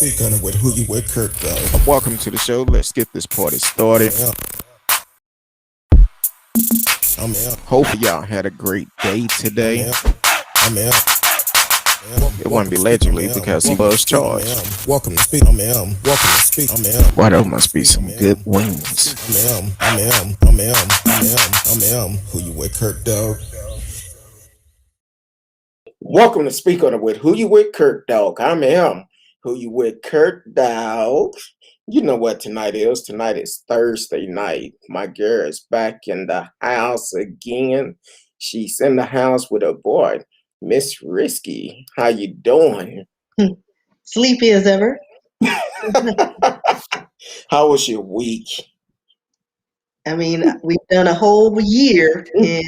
speak on it with who you with, Kirk, though. Welcome to the show. Let's get this party started. I'm out. Hopefully y'all had a great day today. I'm out. It wouldn't be allegedly because he was charged. Welcome to speak. I'm out. Welcome to speak. I'm out. Boy, those must be some good wings. I'm out. Who you with, Kirk, dog? Welcome to Speak on it with Who You With, Kirk Dog. I'm him. Who You With, Kirk Dog. You know what tonight is. Tonight is Thursday night. My girl is back in the house again. She's in the house with her boy, Miss Risky. How you doing? Sleepy as ever. How was your week? I mean, we've done a whole year in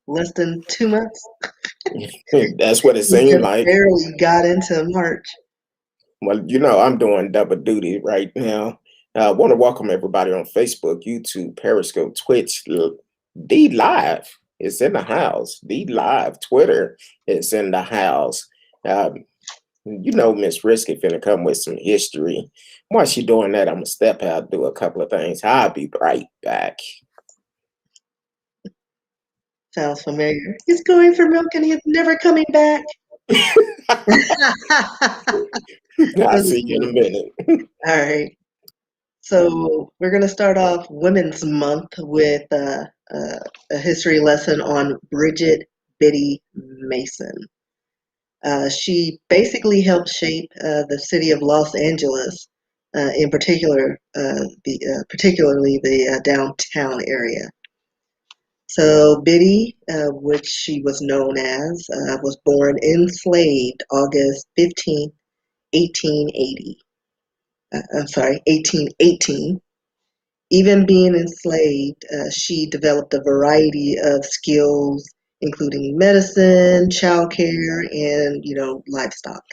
less than 2 months. That's what it We seemed just like. barely got into March. Well, you know, I'm doing double duty right now. I want to welcome everybody on Facebook, YouTube, Periscope, Twitch. D Live is in the house. D Live, Twitter is in the house. You know, Miss Risky finna come with some history. While she doing that, I'm gonna step out, do a couple of things. I'll be right back. Sounds familiar. He's going for milk and he's never coming back. I'll see you in a minute. All right. So we're going to start off Women's Month with a history lesson on Bridget Biddy Mason. She basically helped shape the city of Los Angeles, in particular, particularly the downtown area. So Biddy, which she was known as, was born enslaved August 15th, 1880. 1818. Even being enslaved, she developed a variety of skills, including medicine, childcare, and, livestock.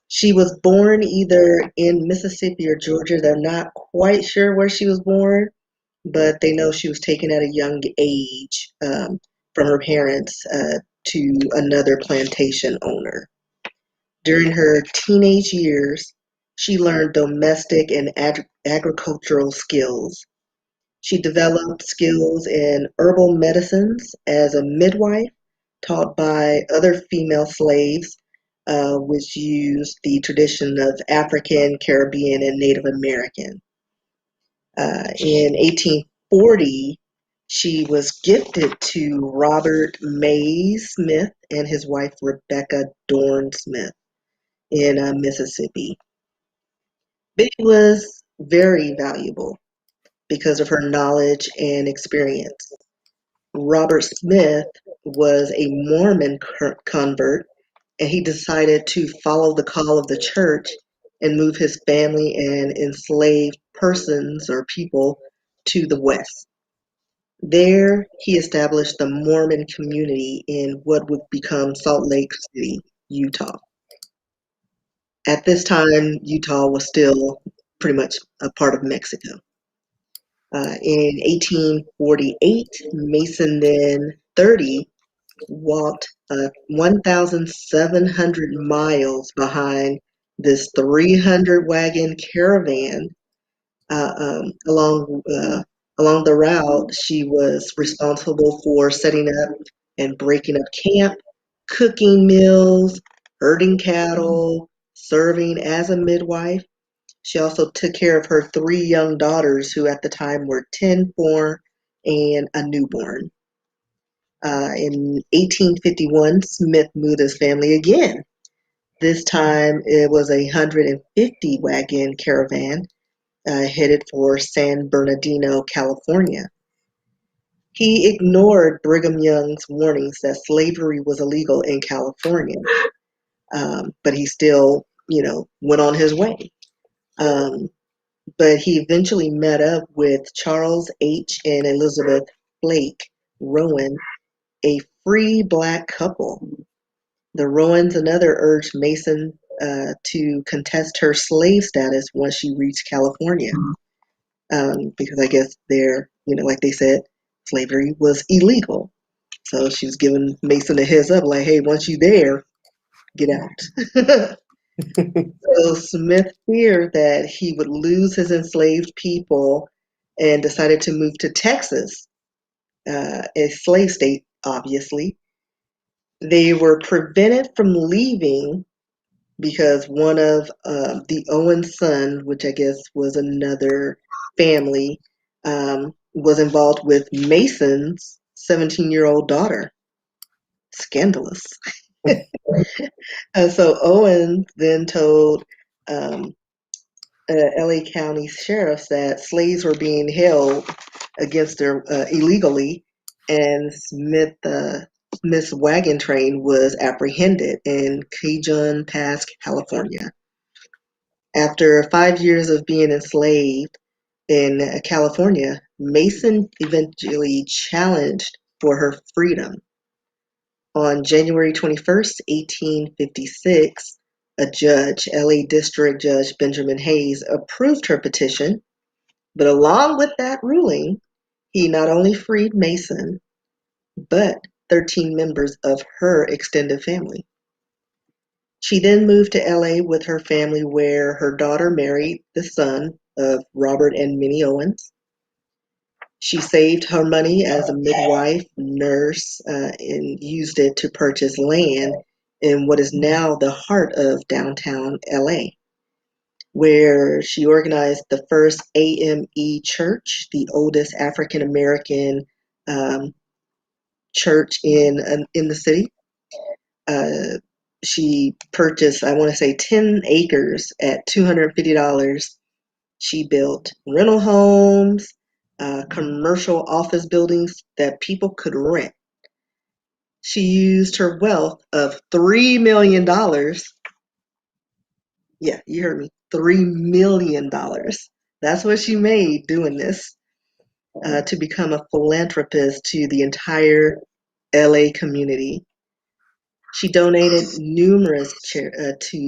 She was born either in Mississippi or Georgia. They're not quite sure where she was born, but they know she was taken at a young age from her parents to another plantation owner. During her teenage years, she learned domestic and agricultural skills. She developed skills in herbal medicines as a midwife, taught by other female slaves, which used the tradition of African, Caribbean, and Native American. In 1840, she was gifted to Robert May Smith and his wife Rebecca Dorn Smith in Mississippi. Biddy was very valuable because of her knowledge and experience. Robert Smith was a Mormon convert, and he decided to follow the call of the church and move his family and enslaved persons or people to the West. There, he established the Mormon community in what would become Salt Lake City, Utah. At this time, Utah was still pretty much a part of Mexico. In 1848, Mason, then 30, walked 1,700 miles behind this 300 wagon caravan. Along the route, she was responsible for setting up and breaking up camp, cooking meals, herding cattle, serving as a midwife. She also took care of her 3 young daughters, who at the time were 10, 4, and a newborn. In 1851, Smith moved his family again. This time it was a 150 wagon caravan headed for San Bernardino, California. He ignored Brigham Young's warnings that slavery was illegal in California, but he still, went on his way. But he eventually met up with Charles H. and Elizabeth Blake Rowan, a free black couple. The Rowans another urged Mason to contest her slave status once she reached California, because I guess there, like they said, slavery was illegal. So she was giving Mason a heads up, like, hey, once you're there, get out. So Smith feared that he would lose his enslaved people and decided to move to Texas, a slave state, obviously. They were prevented from leaving because one of the Owens son, which I guess was another family, was involved with Mason's 17-year-old daughter. Scandalous. So Owens then told um, LA County sheriffs that slaves were being held against their illegally, and Smith's wagon train was apprehended in Cajun Pass, California. After 5 years of being enslaved in California, Mason eventually challenged for her freedom. On January 21st, 1856, a judge, LA District Judge Benjamin Hayes, approved her petition, but along with that ruling, he not only freed Mason, but 13 members of her extended family. She then moved to LA with her family, where her daughter married the son of Robert and Minnie Owens. She saved her money as a midwife, nurse, and used it to purchase land in what is now the heart of downtown LA, where she organized the first AME church, the oldest African American um, church in the city. Uh, she purchased, I want to say, 10 acres at $250. She built rental homes, commercial office buildings that people could rent. She used her wealth of $3 million. Yeah, you heard me. $3 million. That's what she made doing this, to become a philanthropist to the entire LA community. She donated numerous charities,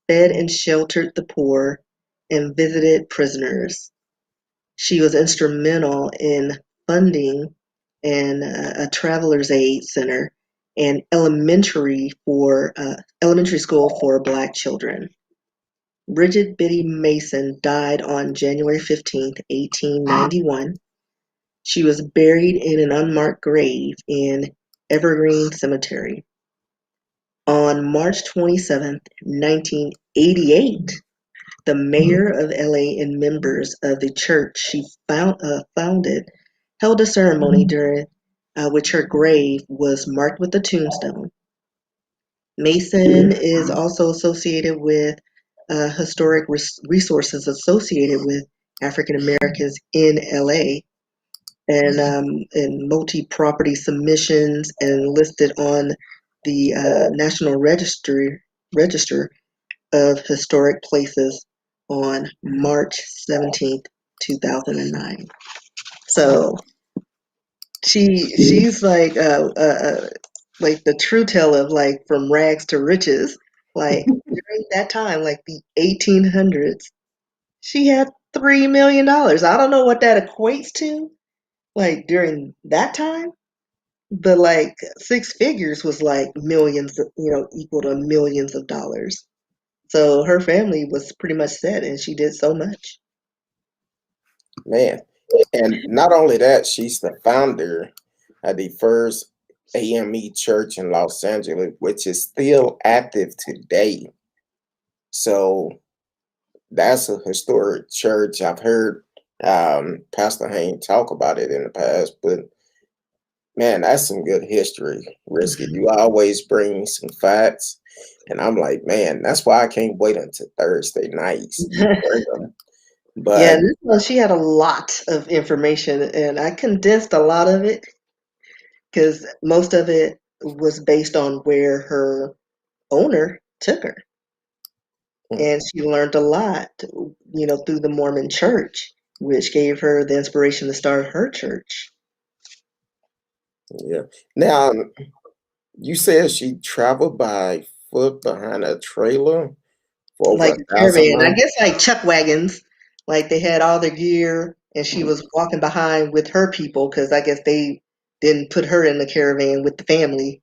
fed and sheltered the poor, and visited prisoners. She was instrumental in funding a traveler's aid center and elementary school for Black children. Bridget Biddy Mason died on January 15th, 1891. She was buried in an unmarked grave in Evergreen Cemetery. On March 27th, 1988, the mayor of LA and members of the church she founded held a ceremony during which her grave was marked with a tombstone. Mason is also associated with historic resources associated with African Americans in LA, and multi-property submissions, and listed on the National Register of Historic Places on March 17th, 2009. So she's like the true tale of like from rags to riches. Like during that time, like the 1800s, she had $3 million. I don't know what that equates to, like during that time, but like six figures was like millions, equal to millions of dollars. So her family was pretty much set, and she did so much. Man. And not only that, she's the founder of the first AME church in Los Angeles, which is still active today. So that's a historic church. I've heard Pastor Hayne talk about it in the past, but man, that's some good history, Risky. You always bring some facts, and I'm like, man, that's why I can't wait until Thursday nights. You bring them. Yeah, But and this one she had a lot of information, and I condensed a lot of it because most of it was based on where her owner took her. And she learned a lot, through the Mormon church, which gave her the inspiration to start her church. yeah, now you said she traveled by foot behind a trailer for over Like a a thousand caravan, I miles. guess like chuck wagons, like they had all their gear, and she was walking behind with her people because I guess they didn't put her in the caravan with the family.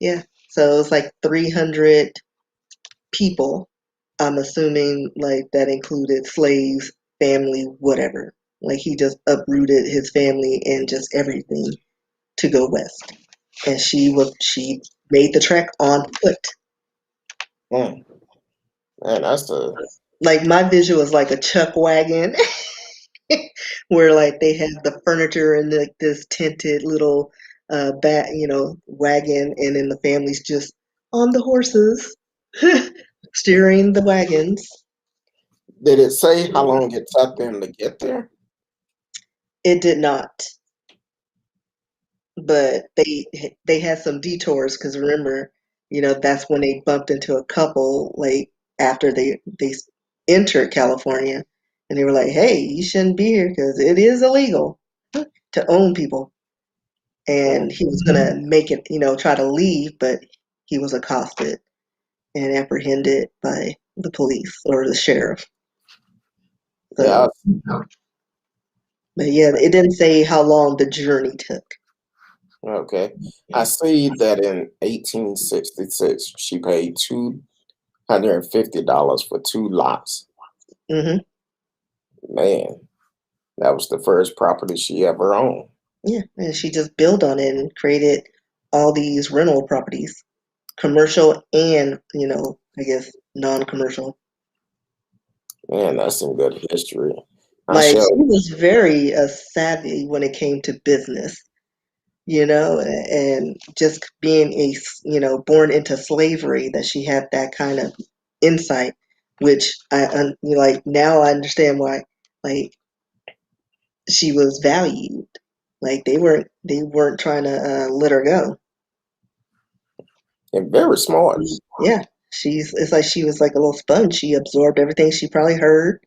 Yeah, So it's like 300 people. I'm assuming like that included slaves, family, whatever. Like he just uprooted his family and just everything to go west. And she made the trek on foot. Mm. Man, that's the Like my visual is like a chuck wagon where like they have the furniture and like this tinted little wagon, and then the family's just on the horses steering the wagons. Did it say how long it took them to get there? It did not, but they had some detours because remember, that's when they bumped into a couple like after they entered California, and they were like, "Hey, you shouldn't be here because it is illegal to own people." Mm. And he was gonna make it, try to leave, but he was accosted and apprehended by the police or the sheriff. Yeah. So, but yeah, it didn't say how long the journey took. Okay. I see that in 1866 she paid $250 for 2 lots. Hmm. Man, that was the first property she ever owned. Yeah, and she just built on it and created all these rental properties, commercial and, I guess non-commercial. Man, that's some good history. I Like shall. she was very savvy when it came to business, and just being born into slavery, that she had that kind of insight, which like now I understand why, like she was valued. Like they weren't trying to let her go. And very smart. Yeah, it's like she was like a little sponge. She absorbed everything she probably heard,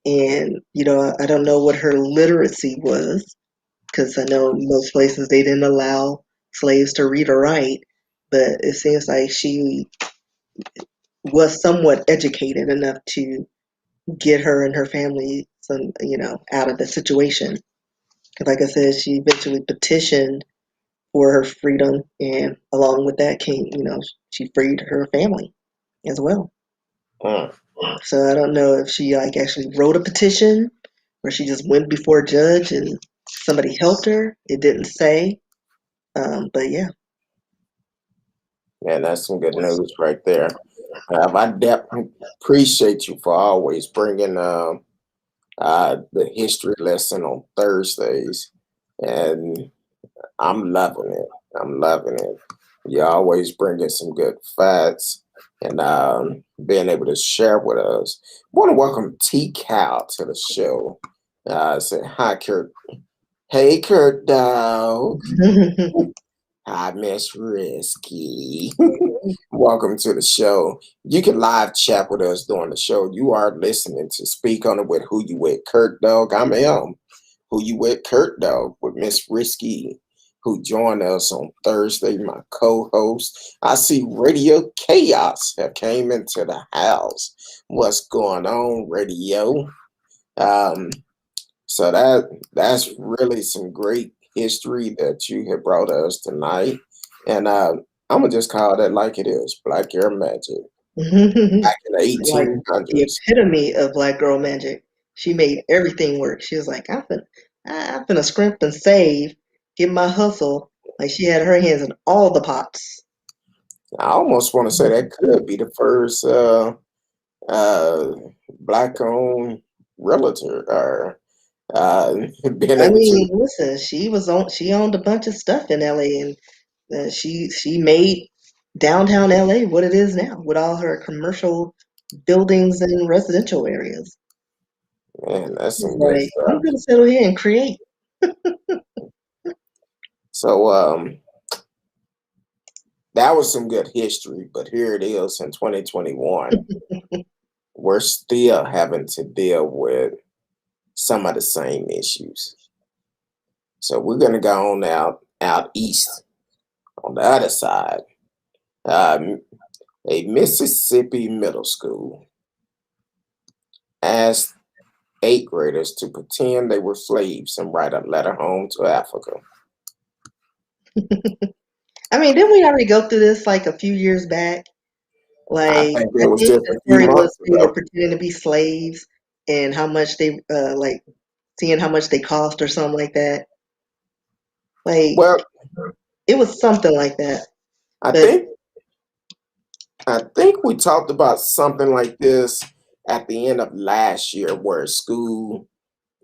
and I don't know what her literacy was, because I know most places they didn't allow slaves to read or write, but it seems like she was somewhat educated enough to get her and her family out of the situation. Because, like I said, she eventually petitioned for her freedom, and along with that came, she freed her family as well. Mm. So I don't know if she like actually wrote a petition or she just went before a judge and somebody helped her. It didn't say, but yeah. Man, that's some good news right there. I definitely appreciate you for always bringing the history lesson on Thursdays, and I'm loving it. I'm loving it. You always bringing some good facts and being able to share with us. I want to welcome T Cal to the show. Say hi, Kurt. Hey, Kurt Dog. Hi, Miss Risky. Welcome to the show. You can live chat with us during the show. You are listening to Speak On It with Who You With, Kurt Dog. I'm M. Who You With, Kurt Dog, with Miss Risky, who joined us on Thursday, my co-host. I see Radio Chaos have came into the house. What's going on, Radio? Um, so that's really some great history that you have brought us tonight. And I'm gonna just call that like it is, Black Girl Magic. Back in the Like the 1800s. epitome of black girl magic. She made everything work. She was like, I'm finna scrimp and save, get my hustle. Like she had her hands in all the pots. I almost want to say that could be the first uh, black-owned realtor or being I able to. mean, listen, she owned a bunch of stuff in LA, and she made downtown LA what it is now with all her commercial buildings and residential areas. Man, that's She's some good like, I'm stuff. gonna settle here and create. So that was some good history, but here it is in 2021. We're still having to deal with some of the same issues. So we're gonna go on out east on the other side. Um, a Mississippi middle school asked 8th graders to pretend they were slaves and write a letter home to Africa. I mean, didn't we already go through this like a few years back? I Like, think I it was think just the a few story was months they were ago. pretending to be slaves and how much they like seeing how much they cost or something like that. Like, Well, it was something like that. I But think I think we talked about something like this at the end of last year, where school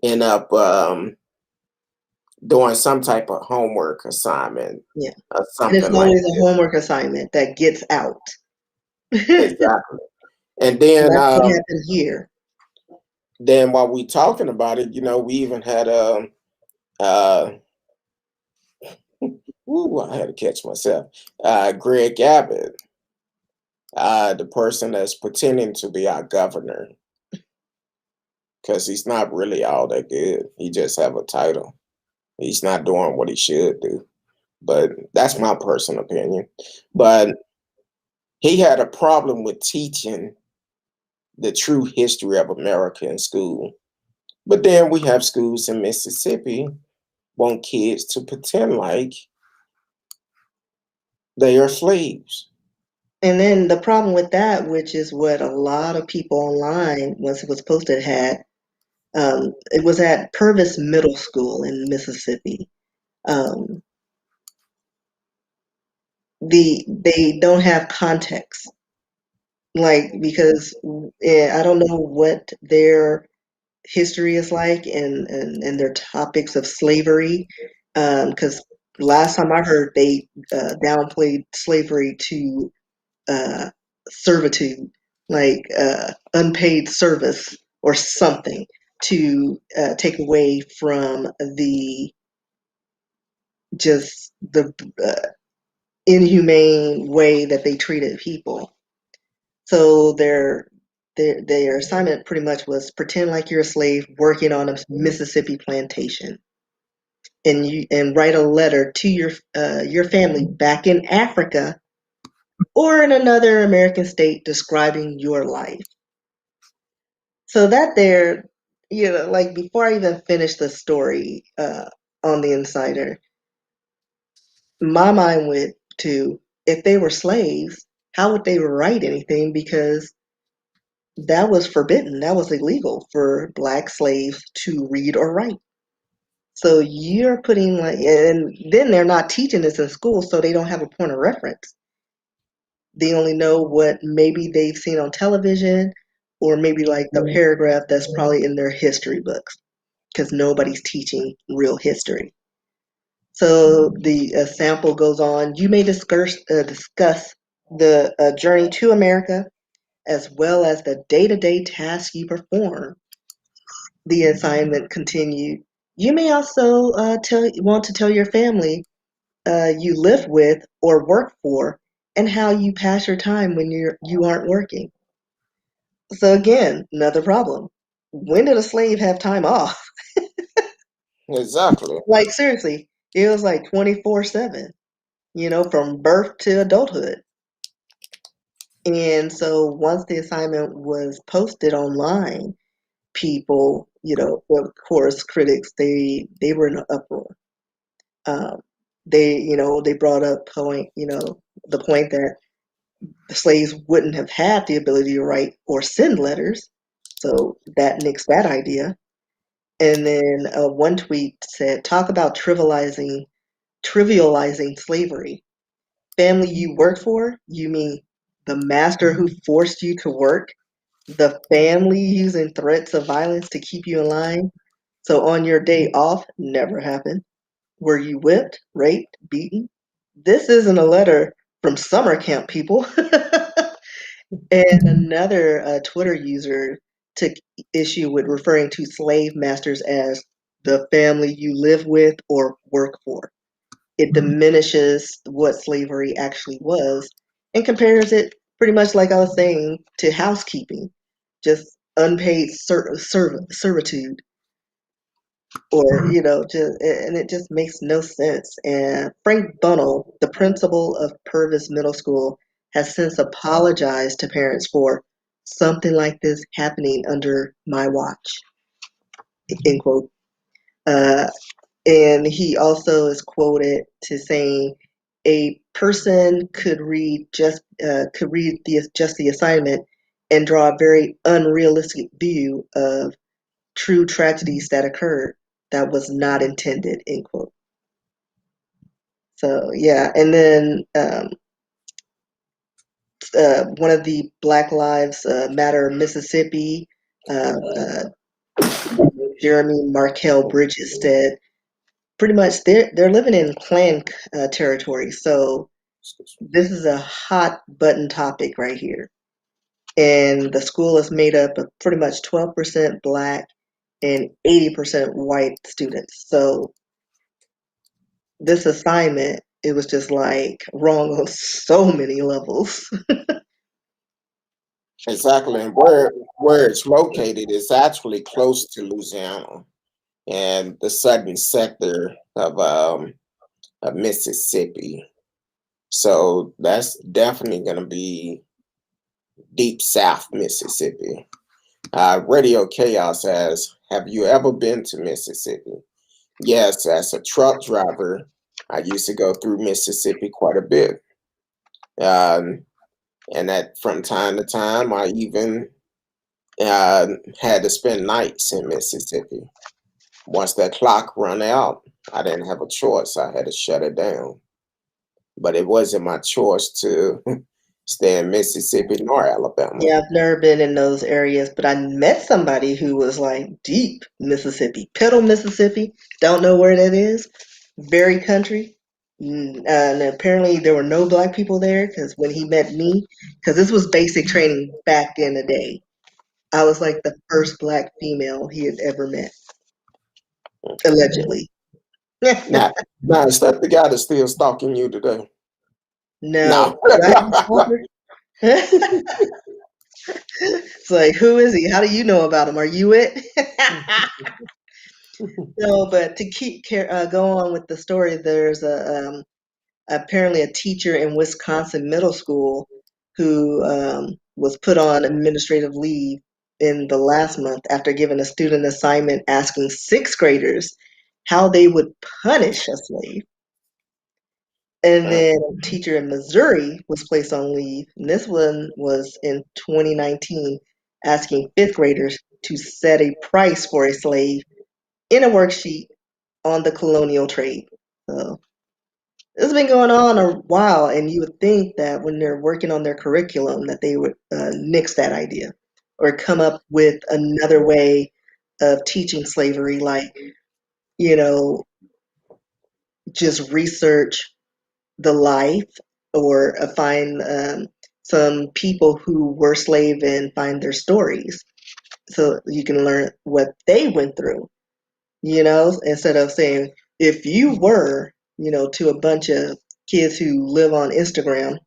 end up doing some type of homework assignment yeah, or and it's something like always a this. homework assignment that gets out. That's Exactly. And then what happened here. while we talking about it, we even had uh ooh, I had to catch myself. Greg Abbott, the person that's pretending to be our governor, because he's not really all that good. He just have a title. He's not doing what he should do. But that's my personal opinion. But he had a problem with teaching the true history of America in school. But then we have schools in Mississippi want kids to pretend like they are slaves. And then the problem with that, which is what a lot of people online, once it was posted, had, it was at Purvis Middle School in Mississippi. Um, they don't have context, like because I don't know what their history is like and their topics of slavery, because last time I heard they downplayed slavery to uh, servitude, like unpaid service or something, to take away from the just the inhumane way that they treated people. So their assignment pretty much was pretend like you're a slave working on a Mississippi plantation, and write a letter to your family back in Africa or in another American state describing your life. So that there, like before I even finished the story on the Insider, my mind went to if they were slaves, how would they write anything? Because that was forbidden. That was illegal for black slaves to read or write. So you're putting like, and then they're not teaching this in school, so they don't have a point of reference. They only know what maybe they've seen on television, or maybe like the paragraph that's probably in their history books, because nobody's teaching real history. So the sample goes on. You may discuss the journey to America as well as the day to day tasks you perform. The assignment continued. You may also want to tell your family you live with or work for and how you pass your time when you aren't working. So again, another problem. When did a slave have time off? Exactly. Like seriously, it was like 24/7, from birth to adulthood. And so once the assignment was posted online, people, of course, critics, they were in an uproar. Um, they brought up the point that the slaves wouldn't have had the ability to write or send letters, so that nixed that idea. And then one tweet said, "Talk about trivializing slavery. Family you work for? You mean the master who forced you to work? The family using threats of violence to keep you in line? So on your day off, never happened. Were you whipped, raped, beaten? This isn't a letter from summer camp, people." And another Twitter user took issue with referring to slave masters as the family you live with or work for. It diminishes what slavery actually was and compares it pretty much like I was saying to housekeeping, just unpaid servitude, or just, and it just makes no sense. And Frank Bunnell, the principal of Purvis Middle School, has since apologized to parents for something like this happening under my watch, end quote. uh, and he also is quoted to saying a person could read the assignment and draw a very unrealistic view of true tragedies that occurred that was not intended, end quote. So yeah, and then one of the Black Lives Matter Mississippi, Jeremy Markel Bridget said, pretty much they're living in Klan territory. So this is a hot button topic right here. And the school is made up of pretty much 12% Black and 80% white students. So this assignment, it was just like wrong on so many levels. Exactly, and where it's located is actually close to Louisiana and the southern sector of Mississippi. So that's definitely going to be deep South Mississippi. Radio Chaos asks, have you ever been to Mississippi? Yes, as a truck driver, I used to go through Mississippi quite a bit. And that from time to time, I even had to spend nights in Mississippi. Once that clock run out, I didn't have a choice. I had to shut it down. But it wasn't my choice to stay in Mississippi nor Alabama. Yeah, I've never been in those areas, but I met somebody who was like deep Mississippi, Petal, Mississippi. Don't know where that is. Very country. And apparently there were no Black people there because when he met me, because this was basic training back in the day, I was like the first Black female he had ever met, allegedly. Now, now is that the guy that's still stalking you today? No. No. Do I have a stalker? It's like, who is he? How do you know about him? Are you it? No, but to go on with the story, there's apparently a teacher in Wisconsin middle school who was put on administrative leave in the last month after giving a student assignment asking sixth graders how they would punish a slave. And then a teacher in Missouri was placed on leave, and this one was in 2019, asking fifth graders to set a price for a slave in a worksheet on the colonial trade. So this has been going on a while, and you would think that when they're working on their curriculum that they would nix that idea or come up with another way of teaching slavery, like, you know, just research the life or find some people who were slave and find their stories so you can learn what they went through, instead of saying, if you were, to a bunch of kids who live on Instagram,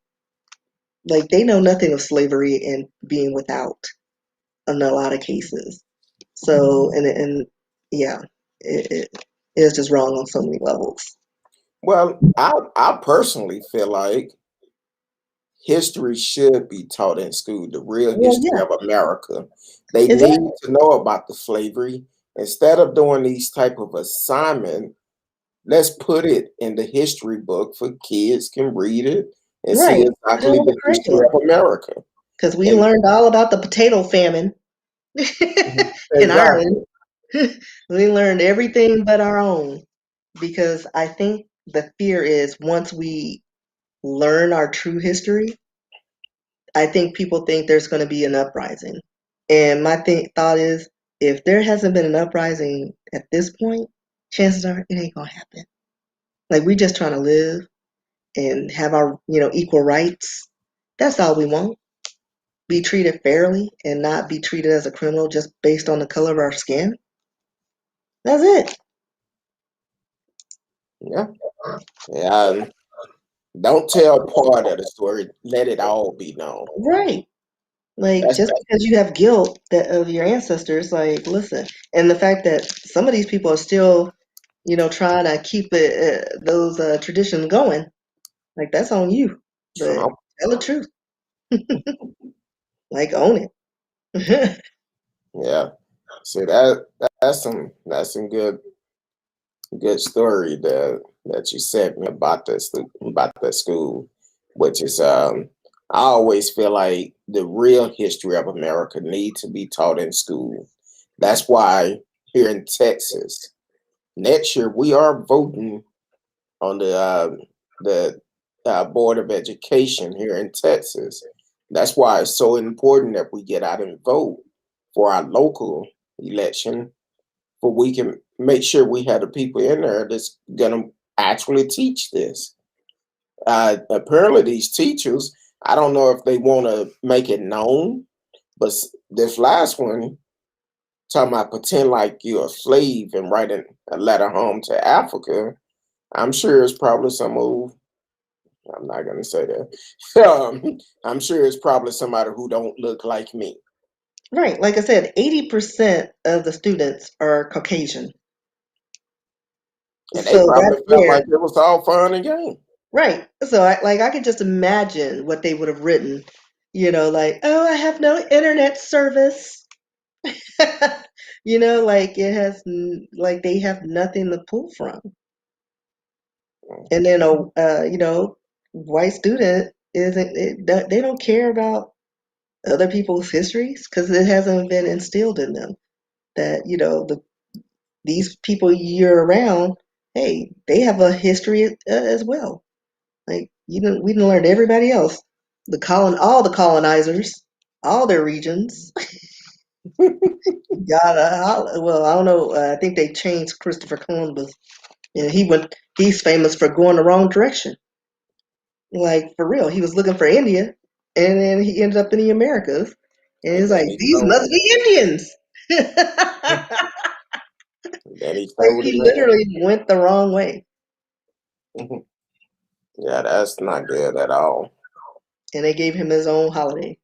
like they know nothing of slavery and being without in a lot of cases. So, and yeah, it's just wrong on so many levels. Well, I personally feel like history should be taught in school, the real history of America. They need to know about the slavery. Instead of doing these type of assignment, let's put it in the history book for kids can read it and see exactly the history of America. Because we learned all about the potato famine in Ireland. We learned everything but our own. Because I think the fear is once we learn our true history, I think people think there's going to be an uprising. And my thought is, if there hasn't been an uprising at this point, chances are it ain't going to happen. Like, we just trying to live and have our, equal rights. That's all we want. Be treated fairly and not be treated as a criminal just based on the color of our skin. That's it. Yeah. Yeah. Don't tell part of the story. Let it all be known. Right. Like, just because you have guilt of your ancestors, like, listen. And the fact that some of these people are still, trying to keep those traditions going, like, that's on you. But tell the truth. Like, own it. Yeah. See, that's some good story that that you said me about about that school, which is I always feel like the real history of America needs to be taught in school. That's why here in Texas, next year we are voting on the Board of Education here in Texas. That's why it's so important that we get out and vote for our local election, for we can make sure we have the people in there that's gonna actually teach this. Apparently, these teachers, I don't know if they want to make it known, but this last one talking about pretend like you're a slave and writing a letter home to Africa. I'm sure it's probably some old. I'm not gonna say that. I'm sure it's probably somebody who don't look like me, Right. Like I said, 80% of the students are Caucasian. and they So probably that's felt where, like it was all fun and game. right. So I could just imagine what they would have written, like, oh, I have no internet service. Like like they have nothing to pull from. And then white student they don't care about other people's histories because it hasn't been instilled in them that these people you're around, hey, they have a history as well. Like we didn't learn everybody else, all the colonizers, all their regions. Well, I don't know. I think they changed Christopher Columbus, and he's famous for going the wrong direction. Like for real, he was looking for India, and then he ended up in the Americas, and And he's like, then he these told must be Indians. then he Like told he him literally went the wrong way, in. Yeah, that's not good at all. and they gave him his own holiday.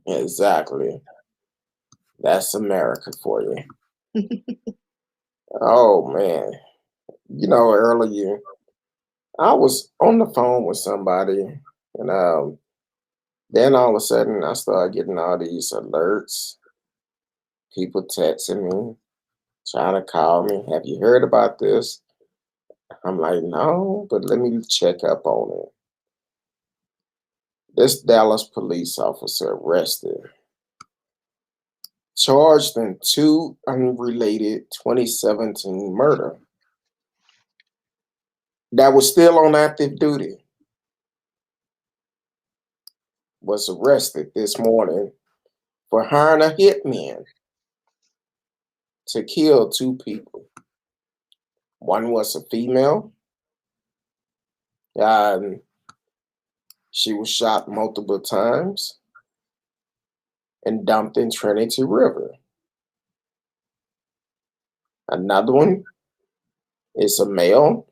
Exactly. That's America for you. Oh man. Earlier I was on the phone with somebody, and then all of a sudden I started getting all these alerts, people texting me, trying to call me. Have you heard about this? I'm like, no, but let me check up on it. This Dallas police officer arrested, charged in two unrelated 2017 murder that was still on active duty, was arrested this morning for hiring a hitman to kill two people. One was a female, and she was shot multiple times and dumped in Trinity River. Another one is a male.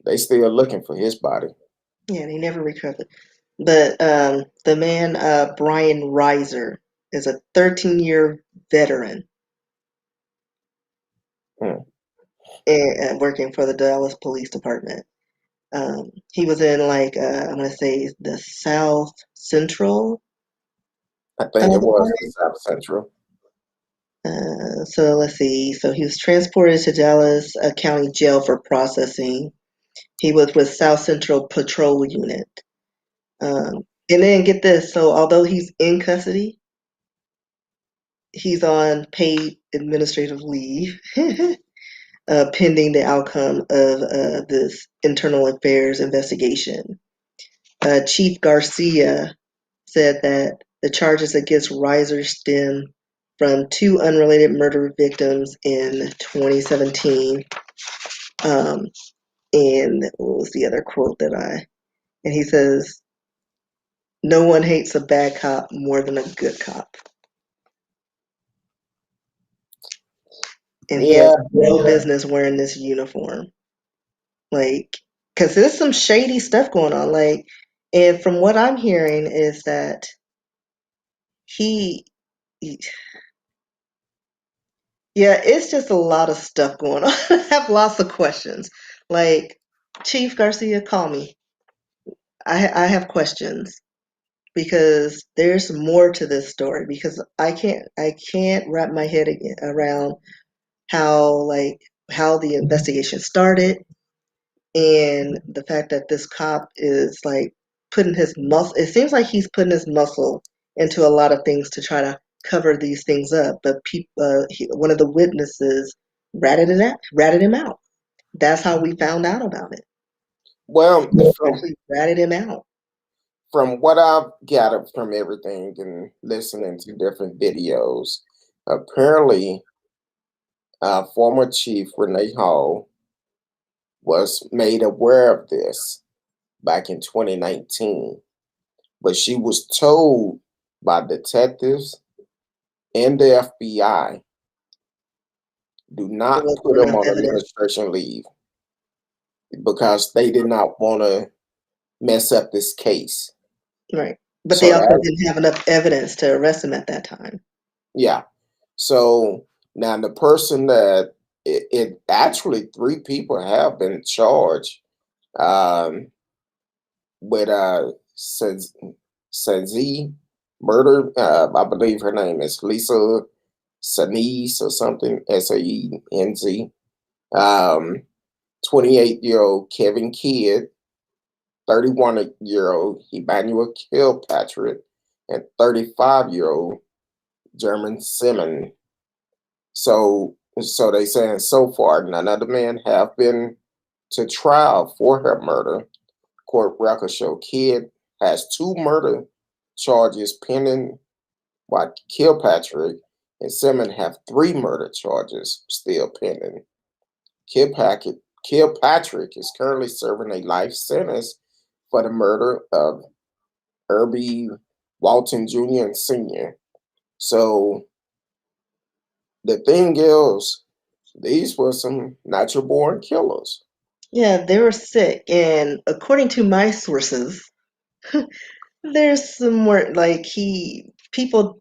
They still looking for his body. Yeah, they never recovered. But the man, Bryan Riser, is a 13-year veteran Hmm. and working for the Dallas Police Department. He was in I'm gonna say the South Central I think it was the Department. South Central. So let's see. So he was transported to Dallas County Jail for processing. He was with South Central Patrol Unit. And then get this. So although he's in custody, he's on paid administrative leave, pending the outcome of this internal affairs investigation. Chief Garcia said that the charges against Riser stem from two unrelated murder victims in 2017. And what was the other quote and he says, no one hates a bad cop more than a good cop. And he Yeah, has no business wearing this uniform. Like, because there's some shady stuff going on. Like, and from what I'm hearing is that he yeah, it's just a lot of stuff going on. I have lots of questions. Like, Chief Garcia, call me. I have questions because there's more to this story because I can't wrap my head around how the investigation started, and the fact that this cop is like putting his muscle. It seems like he's putting his muscle into a lot of things to try to cover these things up. But one of the witnesses ratted him out. That's how we found out about it. Well, He actually ratted him out. from what I've gathered from everything and listening to different videos, apparently, former Chief Renee Hall was made aware of this back in 2019, but she was told by detectives and the FBI, do There not wasn't put him enough on evidence, administration leave because they did not want to mess up this case. right? But they So also that, didn't have enough evidence to arrest him at that time. yeah. So now the person that it actually three people have been charged um, with Sazi murder. I believe her name is Lisa Sanez or something. Saenz. 28-year-old Kevin Kidd, 31-year-old Emmanuel Kilpatrick, and 35-year-old German Simon. So they saying so far none of the men have been to trial for her murder. Court records show Kidd has 2 murder charges pending, while Kilpatrick and Simon have 3 murder charges still pending. Kilpatrick, Kilpatrick is currently serving a life sentence for the murder of Herbie Walton Jr. and Sr. So the thing is, these were some natural born killers. Yeah, they were sick, and according to my sources, there's some more like people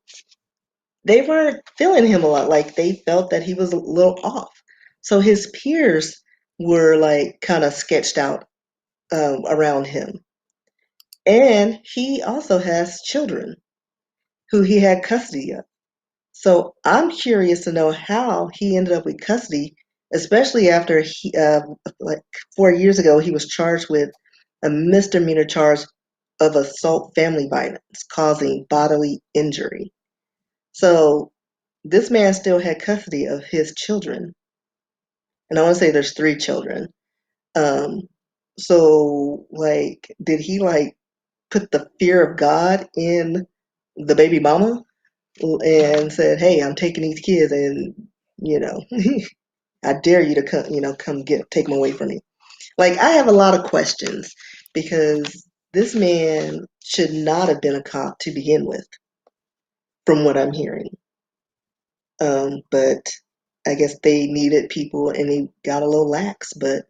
they weren't feeling him a lot. Like they felt that he was a little off. So his peers were like kind of sketched out around him, and he also has children who he had custody of. So I'm curious to know how he ended up with custody, especially after like 4 years ago, he was charged with a misdemeanor charge of assault family violence causing bodily injury. So this man still had custody of his children. And I want to say there's 3 children. Um, so like, did he like put the fear of God in the baby mama and said, "Hey, I'm taking these kids, and you know, I dare you to come take them away from me." Like, I have a lot of questions because this man should not have been a cop to begin with, from what I'm hearing. But I guess they needed people, and he got a little lax. But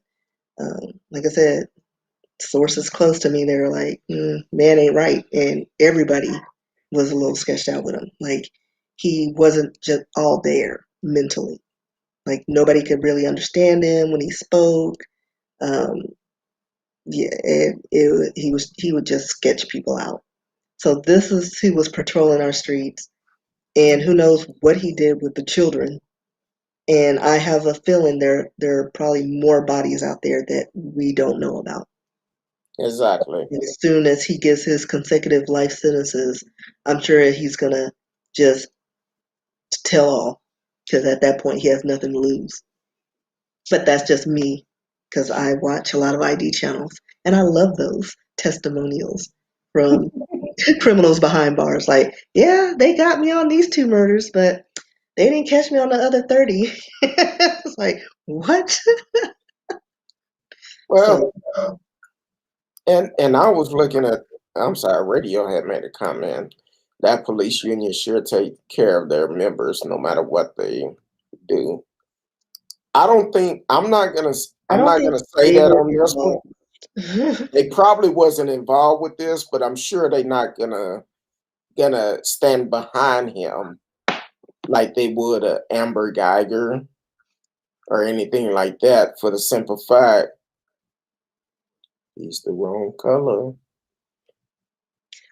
like I said, sources close to me, they were like, "Man ain't right," and everybody was a little sketched out with him. Like he wasn't just all there mentally. Like nobody could really understand him when he spoke. Um, yeah, he would just sketch people out. So this is who was patrolling our streets, and who knows what he did with the children. And I have a feeling there are probably more bodies out there that we don't know about. Exactly. And as soon as he gets his consecutive life sentences, I'm sure he's gonna just tell all, because at that point he has nothing to lose. But that's just me, because I watch a lot of ID channels, and I love those testimonials from criminals behind bars. Like, yeah, they got me on these 2 murders, but they didn't catch me on the other 30. It's like, what? Well, So, and I was looking at. I'm sorry, Radio had made a comment that police unions should take care of their members no matter what they do. I don't think I I'm don't not think gonna say they that were on this one. involved. They probably wasn't involved with this, but I'm sure they're not gonna stand behind him like they would a Amber Geiger or anything like that for the simple fact he's the wrong color.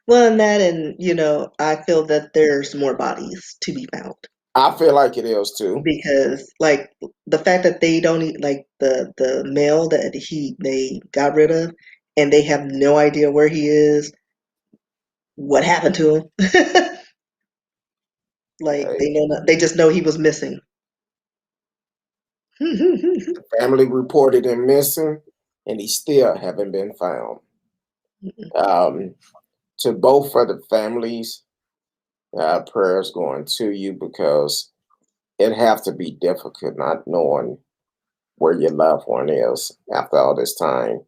Well, and I feel that there's more bodies to be found. I feel like it is too. because like the fact that they don't like the male that they got rid of, and they have no idea where he is, what happened to him. Like Hey, they know not, they just know he was missing. family reported him missing, and he still haven't been found. Um, to both of the families, prayers going to you because it have to be difficult not knowing where your loved one is after all this time,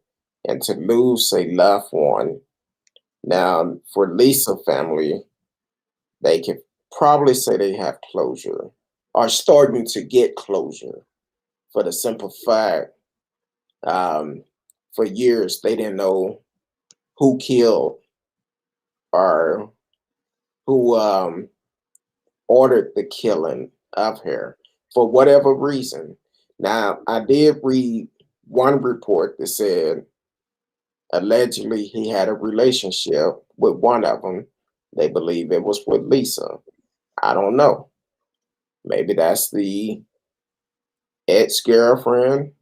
and to lose a loved one. Now, for Lisa family, they can probably say they have closure, are starting to get closure for the simple fact um, for years they didn't know who killed or who ordered the killing of her for whatever reason. Now, I did read one report that said allegedly he had a relationship with one of them. They believe it was with Lisa. I don't know. Maybe that's the ex girlfriend.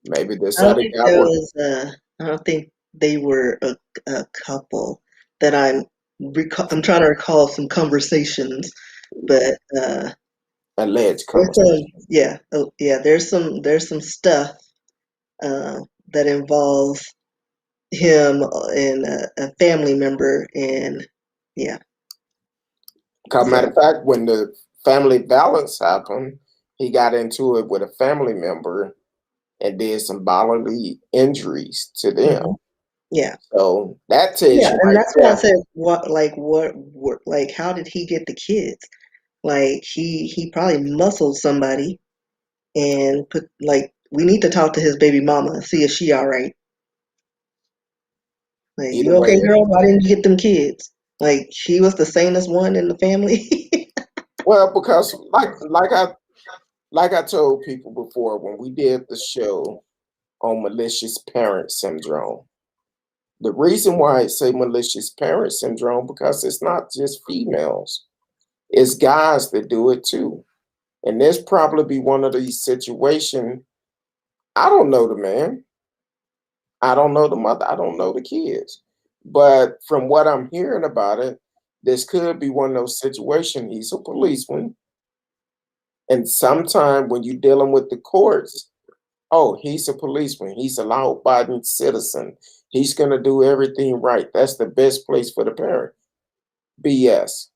Maybe this I don't other think guy there was was I don't think they were a couple that I'm trying to recall some conversations, but alleged there's conversation. some yeah, oh, yeah, there's some stuff uh that involves him and a family member, and yeah. Cause matter So of fact, when the family violence happened, he got into it with a family member and did some bodily injuries to them. mhm, yeah. So that tells Yeah, you and right that's why I there. said what like how did he get the kids? Like he probably muscled somebody and put like we need to talk to his baby mama and see if she all right. Like, Either you way, okay, girl? Why didn't you get them kids? Like, she was the sanest one in the family. well, because like I told people before when we did the show on malicious parent syndrome. The reason why I say malicious parent syndrome because it's not just females, it's guys that do it too. And this probably be one of these situations. I don't know the man. I don't know the mother. I don't know the kids. But from what I'm hearing about it, this could be one of those situations. He's a policeman. And sometime when you're dealing with the courts, oh, he's a policeman. He's a law-abiding citizen. He's going to do everything right. That's the best place for the parent. BS.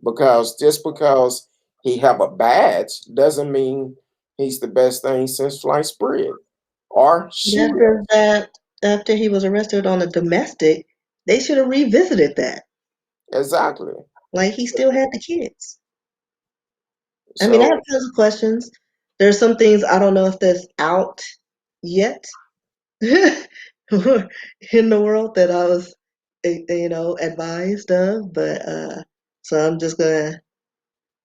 Because just because he have a badge doesn't mean he's the best thing since sliced bread. Or she After that, after he was arrested on a domestic, they should have revisited that. exactly. Like, he still had the kids. I mean, I have So tons of questions. There's some things I don't know if that's out yet in the world that I was, advised of, but so I'm just gonna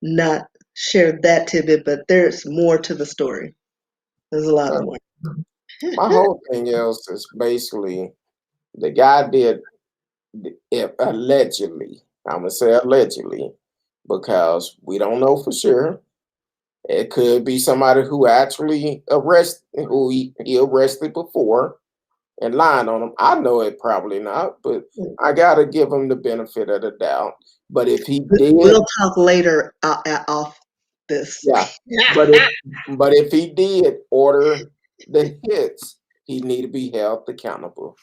not share that tidbit, but there's more to the story. There's a lot uh, more. my whole thing is basically the guy did it allegedly. I'm gonna say allegedly because we don't know for sure. It could be somebody who actually who he arrested before and lying on him. I know it probably not, but I gotta give him the benefit of the doubt. But if he did, We'll talk later off this. yeah. But if he did order the hits, he need to be held accountable.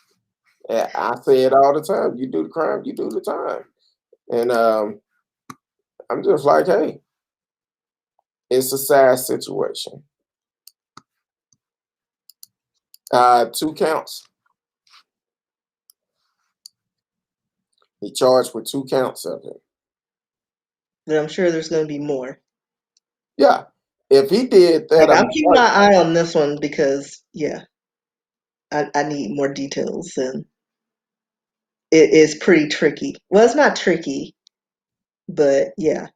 I say it all the time. You do the crime, you do the time. And I'm just like, hey, it's a sad situation. 2 counts. He charged with 2 counts of it. But I'm sure there's going to be more. Yeah. If he did that, Like, I'm I'm keeping like, my eye on this one because, yeah, I need more details, and it is pretty tricky. Well, it's not tricky, but yeah,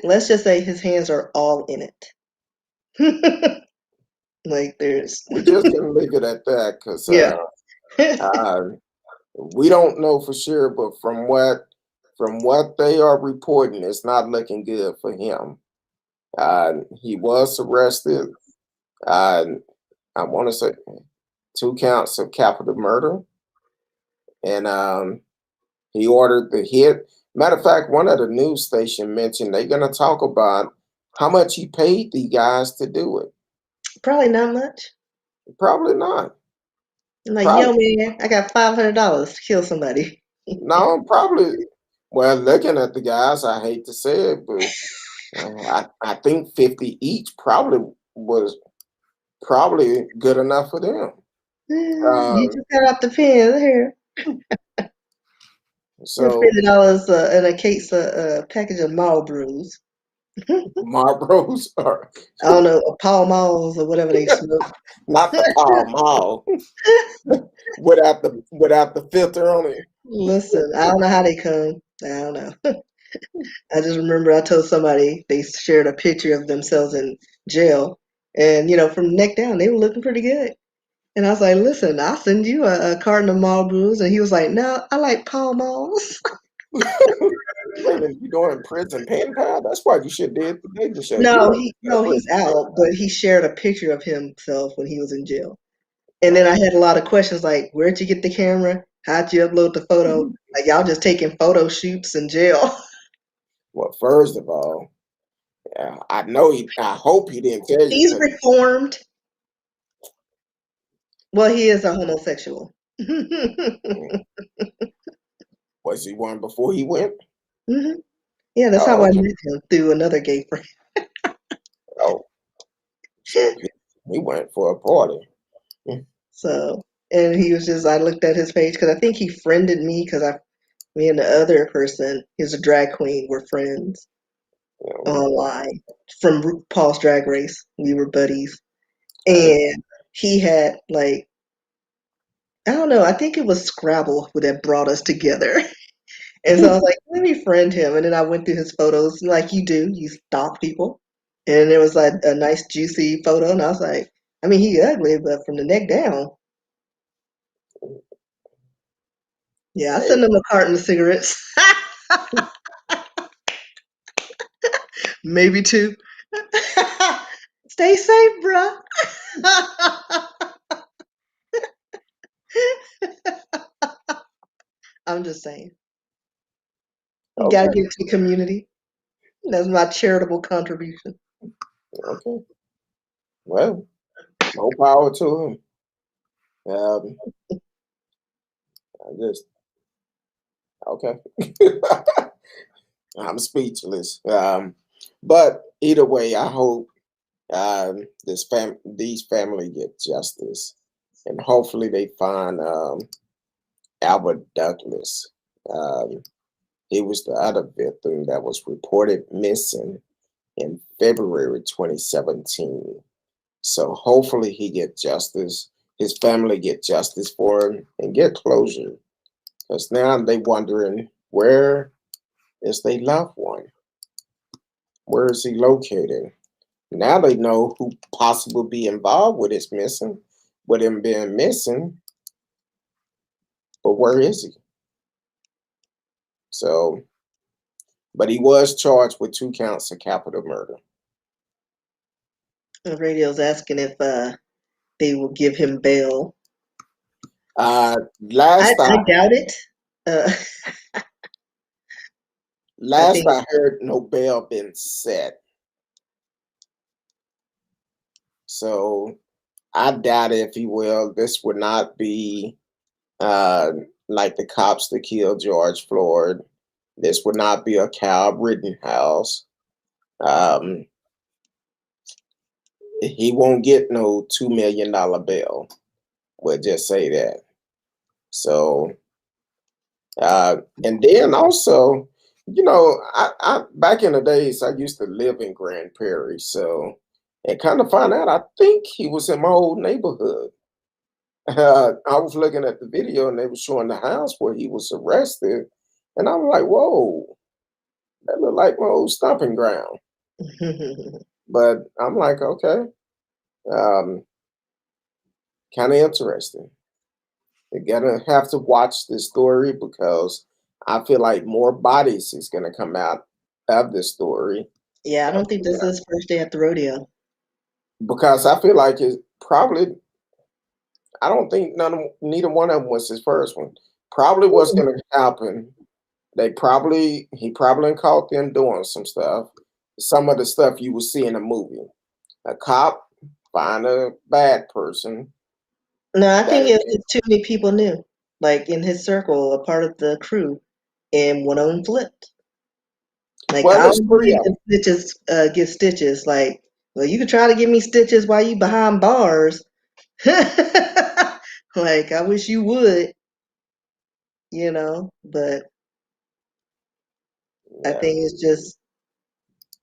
let's just say his hands are all in it. Like, there's, we just gonna leave it at that because yeah. uh, we don't know for sure, but from what from what they are reporting, it's not looking good for him. He was arrested. Uh, I want to say 2 counts of capital murder, and he ordered the hit. Matter of fact, one of the news station mentioned they're going to talk about how much he paid the guys to do it. Probably not much. Probably not. I'm like, yo, Probably man, I got $500 to kill somebody. no. Probably. Well, looking at the guys, I hate to say it, but I think 50 each probably was probably good enough for them. You Um, just got off the pen here. It's so $50 in a case, a package of Marlboros. Marlboros are I don't know, Pall Malls or whatever they smoke. not the Pall Mall without the filter on it. Listen, I don't know how they come. I don't know. I just remember I told somebody they shared a picture of themselves in jail, and from the neck down, they were looking pretty good. And I was like, "Listen, I'll send you a carton of Marlboros," and he was like, "No, I like Pall Malls." Wait a minute, you doing prison pen pal? That's why you should did the Daily Show. You No, don't he got a no, he's prison pen out, pal. but he shared a picture of himself when he was in jail. And then Oh. I had a lot of questions like, "Where'd you get the camera? How'd you upload the photo?" Like y'all just taking photo shoots in jail. Well, first of all, I know he. I hope he didn't tell you He's because reformed. Well, he is a homosexual. was he one before he went? hmm Yeah, that's how Oh, I okay. met him through another gay friend. Oh, so he went for a party. Mm, So, and he was just, I looked at his page because I think he friended me because me and the other person, he's a drag queen, were friends you know, online from Paul's Drag Race. We were buddies. hey, And he had like, I don't know, I think it was Scrabble that brought us together. And so I was like, let me friend him. And then I went through his photos like you do, you stalk people. And there was like a nice juicy photo. And I was like, I mean, he ugly, but from the neck down, yeah, I hey, sent him a carton of cigarettes. Maybe two. Stay safe, bruh. I'm just saying. You gotta okay, give to the community. That's my charitable contribution. okay. Well, more power to him. Um, I just okay. I'm speechless. But either way, I hope these family get justice, and hopefully they find Albert Douglas. Um, he was the other victim that was reported missing in February 2017. So hopefully he get justice. His family get justice for him and get closure. Because now they wondering where is their loved one? Where is he located? Now they know who possibly be involved with his missing, with him being missing, but where is he? So, but he was charged with 2 counts of capital murder. The radio's asking if they will give him bail. Uh, I, last I I doubt it. Uh, I last think I heard, no bail been set. So I doubt if he will. This would not be uh, like the cops that killed George Floyd. This would not be a Cal Rittenhouse. Um, he won't get no $2 million bail. We'll just say that. So, and then also, I back in the days I used to live in Grand Prairie, so and kind of find out I think he was in my old neighborhood. I was looking at the video and they were showing the house where he was arrested, and I was like, "Whoa, that looked like my old stomping ground." But I'm like, okay, um, kind of interesting. You're gonna have to watch this story because I feel like more bodies is going to come out of this story. Yeah, I don't think this is first day at the rodeo. Because I feel like it's probably, I don't think neither one of them was his first one. Probably what's going to happen, he probably caught them doing some stuff. Some of the stuff you will see in a movie. A cop find a bad person. No, I think it's too many people knew. Like in his circle, a part of the crew, and one of them flipped. Like Well, I there's don't three believe of them. the stitches get stitches. Like, well, you could try to give me stitches while you behind bars. Like I wish you would, but I Yeah, think it's just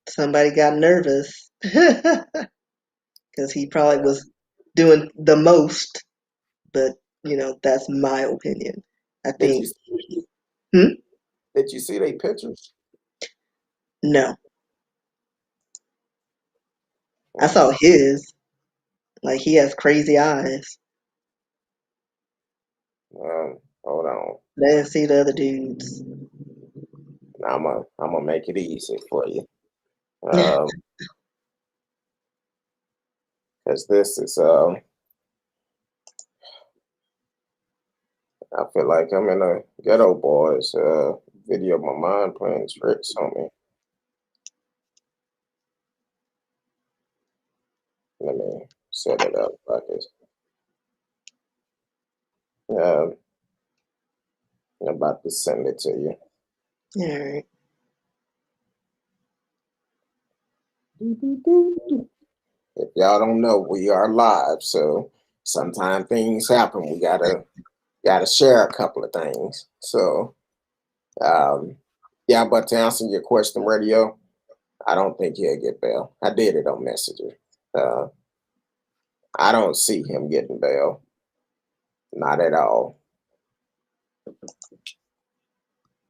somebody got nervous because he probably yeah. was doing the most. But that's my opinion. I Did you think. Hmm? did you see their pictures? No, I Um, saw his. Like he has crazy eyes. Hold on. I didn't see the other dudes. I'm gonna make it easy for you. Um, because this is I feel like I'm in a Ghetto Boys video. My mind playing tricks on me. Let me set it up like this. I'm about to send it to you. All right. If y'all don't know, we are live, so sometimes things happen. We gotta share a couple of things. So yeah, but to answer your question, radio, I don't think he'll get bail. I did it on Messenger. Uh, I don't see him getting bail. Not at all.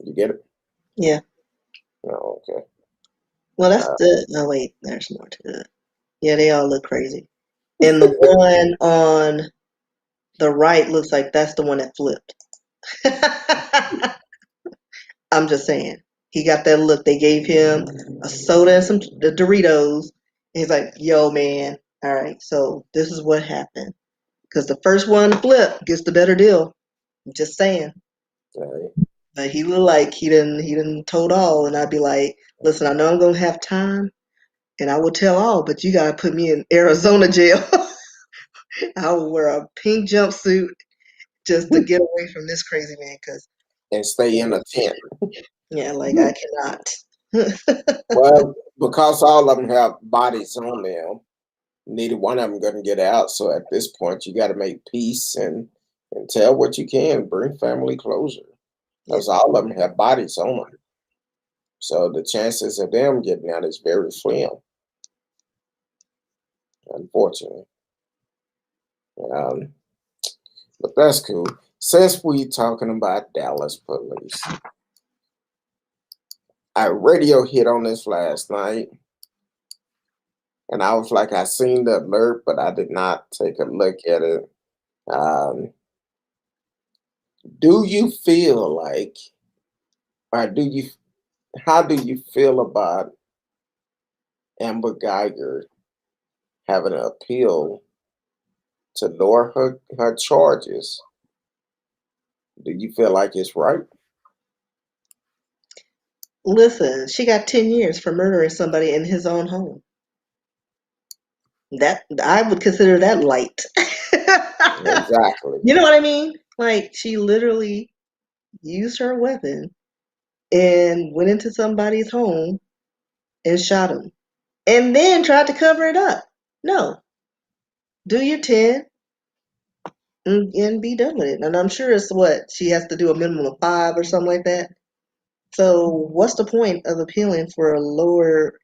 You get it? Yeah. No, okay. Well, that's Uh, the. Oh wait, there's more to it. Yeah, they all look crazy. And the one on the right looks like that's the one that flipped. I'm just saying. He got that look. They gave him a soda and some the Doritos. And he's like, "Yo, man. All right. So this is what happened. Because the first one flip gets the better deal. I'm just saying." right. But he looked like he didn't told all, and I'd be like, "Listen, I know I'm gonna have time, and I will tell all, but you gotta put me in Arizona jail. I will wear a pink jumpsuit just to get away from this crazy man, because And stay in a tent. yeah, like I cannot." Well, because all of them have bodies on them, neither one of them going to get out. So at this point, you got to make peace and tell what you can, bring family closure, Yeah, because all of them have bodies on them. So the chances of them getting out is very slim, unfortunately. Um, but that's cool. Since we talking about Dallas police, I radio hit on this last night, and I was like, I seen the alert, but I did not take a look at it. Um, do you feel like, or how do you feel about Amber Geiger having an appeal to lower her charges? Do you feel like it's right? listen, she got 10 years for murdering somebody in his own home. That I would consider that light. Exactly. You know what I mean? Like she literally used her weapon and went into somebody's home and shot him, and then tried to cover it up. No, do your 10 and be done with it. And I'm sure it's what she has to do a minimum of 5 or something like that. So what's the point of appealing for a lower,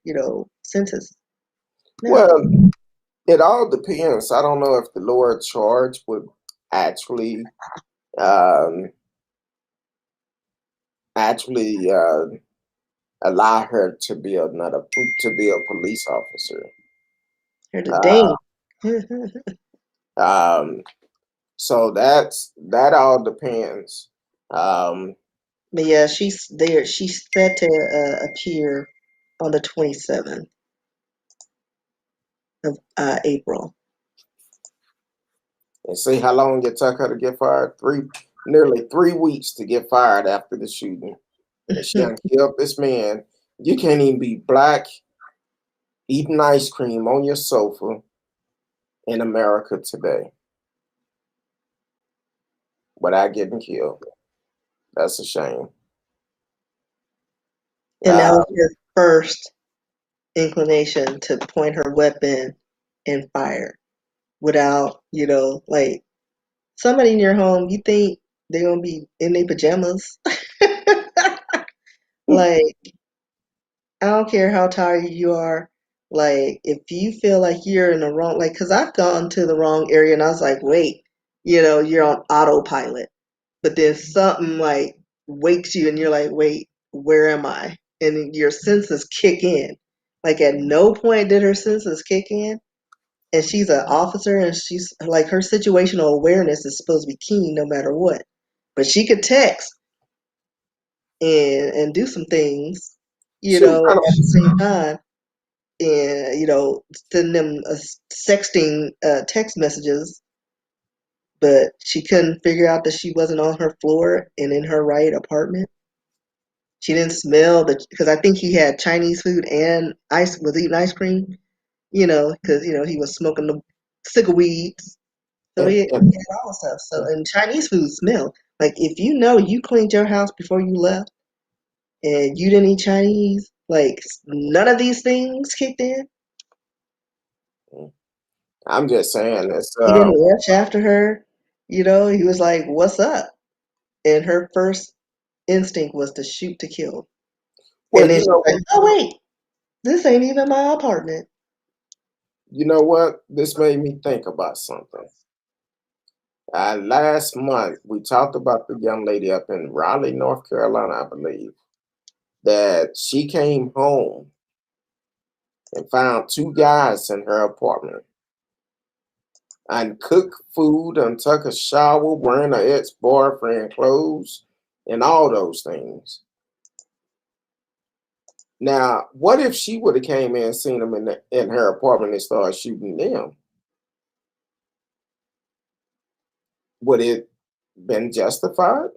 sentence? No. Well, it all depends. I don't know if the lower charge would actually um, actually allow her to be a police officer. Here's the Uh, dang. um, so that all depends. Um, But yeah, she's there. She's set to appear on the 27th of April. And see how long it took her to get fired? Nearly 3 weeks to get fired after the shooting. And she done killed this man. You can't even be black, eating ice cream on your sofa in America today without getting killed. That's a shame. And that Uh, was her first inclination to point her weapon and fire without, like somebody in your home, you think they're gonna be in their pajamas? Like, I don't care how tired you are. Like, if you feel like you're in the wrong, like, because I've gone to the wrong area and I was like, wait, you're on autopilot. But then something like wakes you and you're like, wait, where am I? And then your senses kick in. Like, at no point did her senses kick in. And she's an officer and she's like, her situational awareness is supposed to be keen no matter what. But she could text and do some things, she was at kind of the same time, and send them sexting text messages, but she couldn't figure out that she wasn't on her floor and in her right apartment. She didn't smell because I think he had Chinese food and was eating ice cream, because he was smoking the cigar weeds. So he and had all the stuff. So, and Chinese food smell. Like, if you cleaned your house before you left and you didn't eat Chinese, like none of these things kicked in. I'm just saying it's He didn't rush after her. He was like, "What's up?" And her first instinct was to shoot to kill. And well, then she's like, "Oh wait, this ain't even my apartment." you know what? This made me think about something. Last month we talked about the young lady up in Raleigh, North Carolina, I believe, that she came home and found two guys in her apartment and cooked food and took a shower wearing her ex-boyfriend clothes and all those things. Now, what if she would have came in and seen them in her apartment and started shooting them? Would it been justified?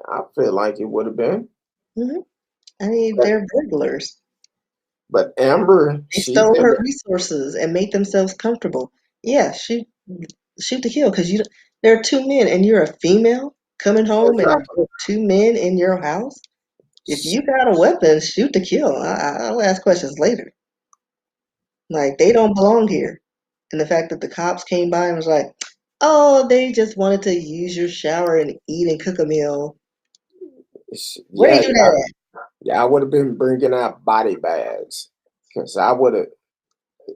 I feel like it would have been. Hmm. I mean, But, they're burglars. but Amber, They she's stole in her the resources and made themselves comfortable. Yeah, shoot to kill because there are two men and you're a female coming home and exactly. there are two men in your house. If you got a weapon, shoot to kill. I'll ask questions later. Like, they don't belong here. And the fact that the cops came by and was like, oh, they just wanted to use your shower and eat and cook a meal. Where Yeah, you do that yeah, I would have been bringing out body bags because I would have.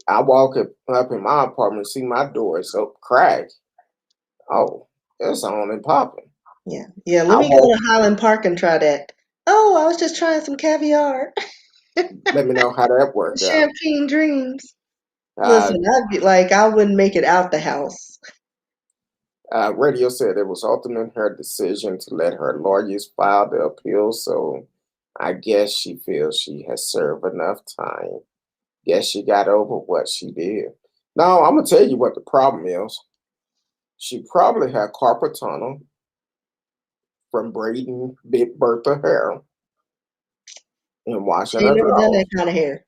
I walk up in my apartment, see my door is so cracked. Oh, it's on and popping. at? Yeah. Yeah, let I me go walk. to Highland Park and try that. Oh, I was just trying some caviar. Let me know how that worked out. Champagne dreams. Uh, Listen, I'd be like, I wouldn't make it out the house. Radio said it was ultimately her decision to let her lawyers file the appeal. So I guess she feels she has served enough time. Guess she got over what she did. Now I'm gonna tell you what the problem is. She probably had carpal tunnel from braiding Big Bertha hair and washing She ain't her never done drawers. that kind of hair.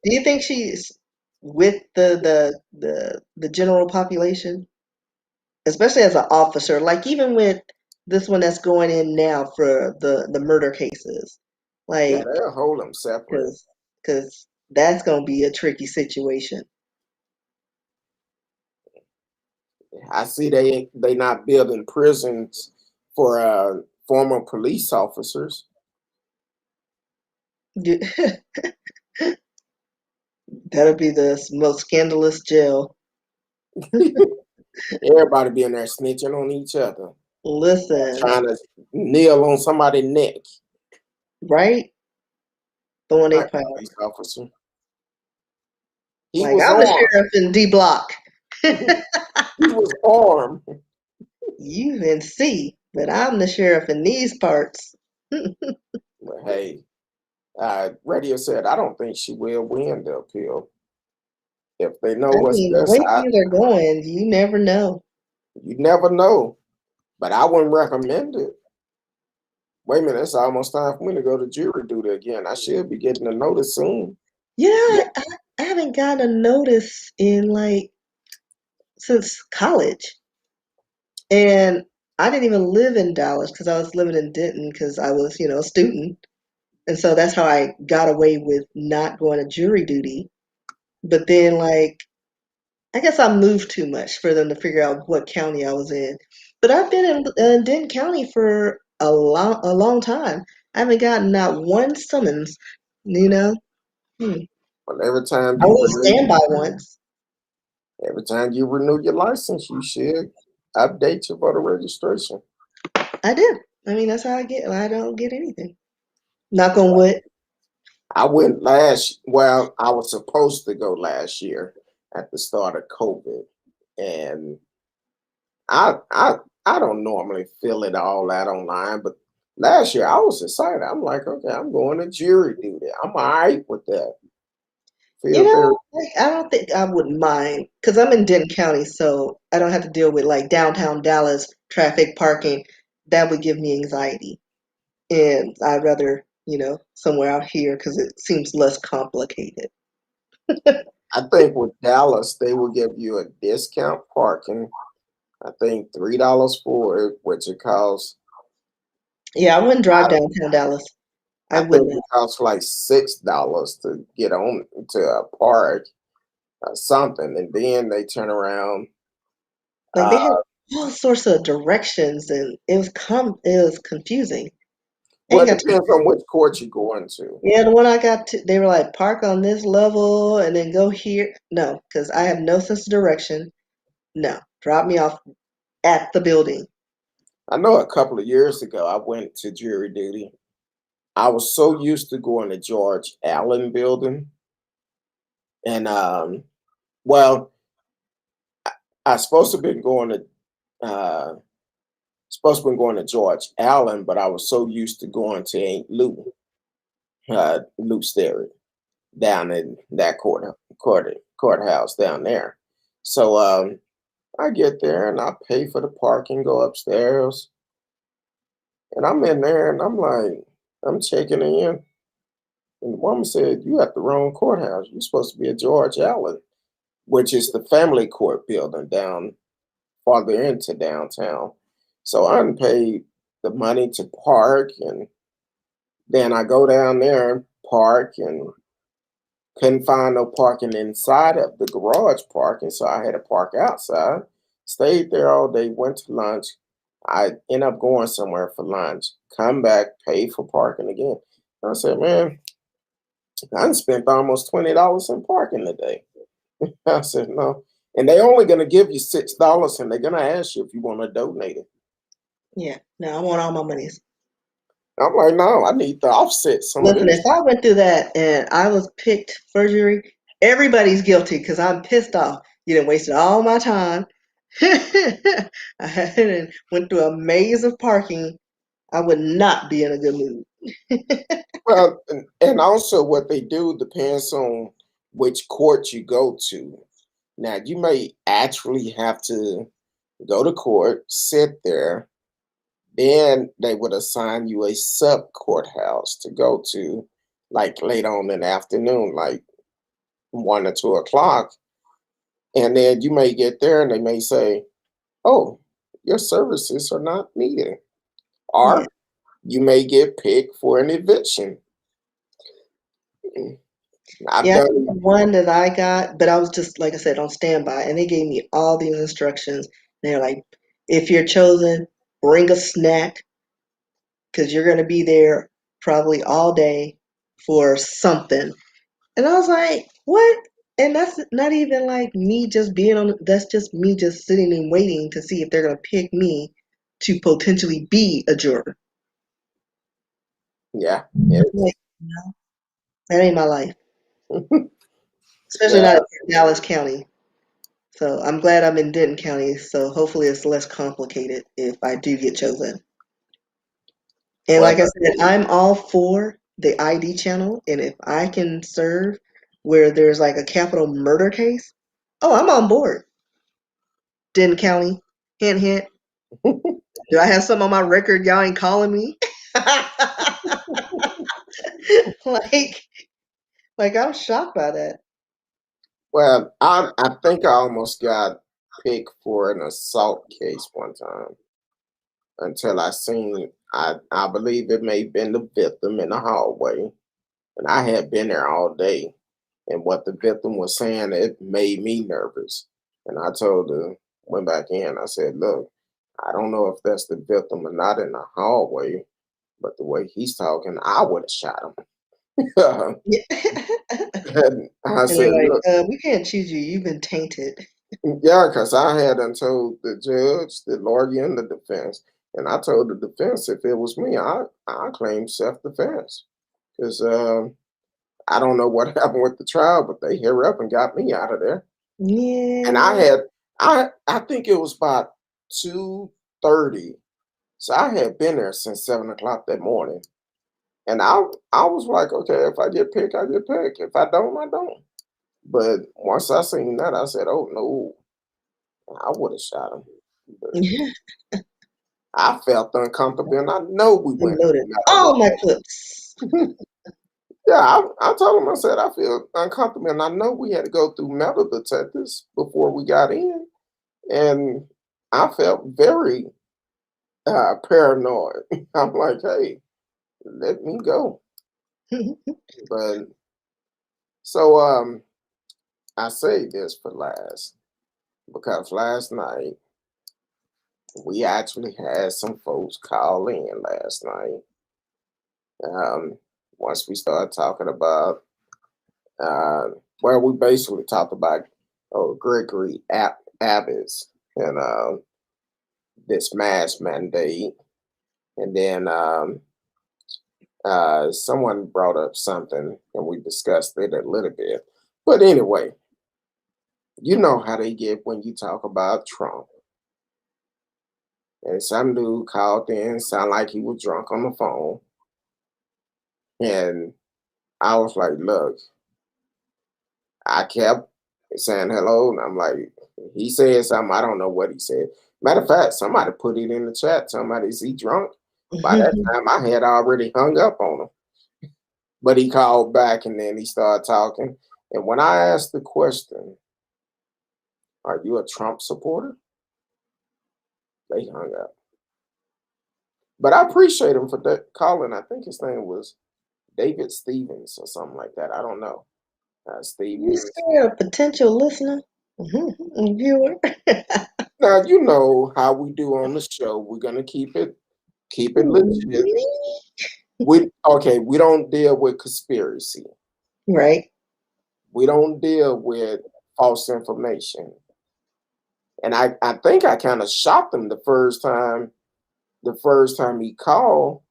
Do you think she's with the general population? Especially as an officer, like even with this one that's going in now for the murder cases, Yeah, like they'll hold them separate. because that's gonna be a tricky situation. I see they not building prisons for former police officers. That'll be the most scandalous jail. Everybody be in there snitching on each other, Listen, trying to kneel on somebody's neck. right? Throwing a Like power. police officer, he Like, was I'm the armed. sheriff in D Block. He was armed. You in C, but I'm the sheriff in these parts. But hey, Radio said, I don't think she will win the appeal. If they know I what's mean, the best, way things are going, you never know. you never know. But I wouldn't recommend it. Wait a minute, it's almost time for me to go to jury duty again. I should be getting a notice soon. Yeah, Yeah, I haven't gotten a notice in like since college. And I didn't even live in Dallas because I was living in Denton because I was, a student. And so that's how I got away with not going to jury duty. But then, like, I guess I moved too much for them to figure out what county I was in. But I've been in Denton County for a long time. I haven't gotten not one summons, you know. Hmm. but every time I you was a renew, standby once. every time you renew your license, you should update your voter registration. I did. I mean, that's how I don't get anything. Knock on wood. I went well, I was supposed to go last year at the start of COVID, and I I I don't normally fill it all out online, but last year I was excited. I'm like, okay, I'm going to jury duty. I'm all right with that. You Feel very know, like, I don't think I would mind because I'm in Denton County, so I don't have to deal with like downtown Dallas traffic parking. That would give me anxiety. And I'd rather, somewhere out here because it seems less complicated. I think with Dallas, they will give you a discount parking. I think $3 for it, which it costs. Yeah, I wouldn't drive I, downtown Dallas. I I would think not. it costs like $6 to get on to a park or something, and then they turn around. Like they had Uh, all sorts of directions, and it was confusing. I well, ain't it got time. depends on which court you go into. Yeah, the one I got to, they were like park on this level and then go here. No, because I have no sense of direction. No, drop me off at the building. I know a couple of years ago, I went to jury duty. I was so used to going to George Allen Building, and well, I supposed to have been going to uh, going to George Allen, but I was so used to going to Aunt Lou Sterry down in that courthouse down there. So I get there and I pay for the parking, go upstairs, and I'm in there and I'm like, I'm checking in. And the woman said, "You at the wrong courthouse. You're supposed to be at George Allen, which is the family court building down farther into downtown." So I paid the money to park, and then I go down there and park, and couldn't find no parking inside of the garage parking, so I had to park outside. Stayed there all day, went to lunch. I end up going somewhere for lunch, come back, pay for parking again. I said, man, I done spent almost $20 in parking today. I said, no. And they only gonna give you $6 and they're gonna ask you if you want to donate it. Yeah, no, I want all my monies. I'm like, no, I need to offset some of Listen, this. if I went through that and I was picked for jury, everybody's guilty because I'm pissed off. You done wasted all my time. I had went through a maze of parking. I would not be in a good mood. Well, and also what they do depends on which court you go to. Now, you may actually have to go to court, sit there, then they would assign you a sub courthouse to go to, like late on in the afternoon, like 1 or 2 o'clock. And then you may get there and they may say, oh, your services are not needed. Yeah. Or you may get picked for an eviction. I've Yeah, I think done, the one that I got, but I was just, like I said, on standby, and they gave me all these instructions. They're like, if you're chosen, bring a snack because you're going to be there probably all day for something. And I was like, what? And that's not even like me just being on, that's just me just sitting and waiting to see if they're going to pick me to potentially be a juror. yeah, Like, no, that ain't my life, especially yeah. not in Dallas County. So I'm glad I'm in Denton County. So hopefully it's less complicated if I do get chosen. And Well, like I said, I'm all for the ID channel. And if I can serve where there's like a capital murder case, oh, I'm on board. Denton County, hint, hint. Do I have something on my record? Y'all ain't calling me. like, like I'm shocked by that. well, I think I almost got picked for an assault case one time until I seen I believe it may have been the victim in the hallway, and I had been there all day. And what the victim was saying, it made me nervous. And I told her, went back in. I said, "Look, I don't know if that's the victim or not in the hallway, but the way he's talking, I would have shot him." Yeah. And I And they're said, like, "Look." we can't choose you. You've been tainted. Yeah, because I had done told the judge, the lawyer, and the defense, and I told the defense if it was me, I claim self defense because I don't know what happened with the trial, but they hurry up and got me out of there. And I Yeah. had I think it was about 2:30, so I had been there since 7 o'clock that morning, and I was like, okay, if I get picked, I get picked. If I don't, I don't. But once I seen that, I said, oh no, I would have shot him. But Yeah. I felt uncomfortable, and I know we I went through noted metal all my clips. detectors. Yeah, I told him, I said, I feel uncomfortable, and I know we had to go through metal detectors before we got in, and I felt very paranoid. I'm like, hey, let me go. But so I say this for last because last night we actually had some folks call in last night. Um, once we started talking about uh, well, we basically talked about Gregory Abbott's and this mask mandate, and then someone brought up something, and we discussed it a little bit. But anyway, you know how they get when you talk about Trump. And some dude called in, sound like he was drunk on the phone, and I was like, "Look," I kept saying hello, and I'm like, he said something. I don't know what he said. Matter of fact, somebody put it in the chat. Somebody, is he drunk? By that time, I had already hung up on him. But he called back, and then he started talking. And when I asked the question, "Are you a Trump supporter?" they hung up. But I appreciate him for that calling. I think his name was David Stevens or something like that. I don't know. You Stevens. scared a potential listener, viewer. Now you know how we do on the show. We're gonna keep it legit. We don't deal with conspiracy. Right. We don't deal with false information. And I think I kind of shocked him the first time he called,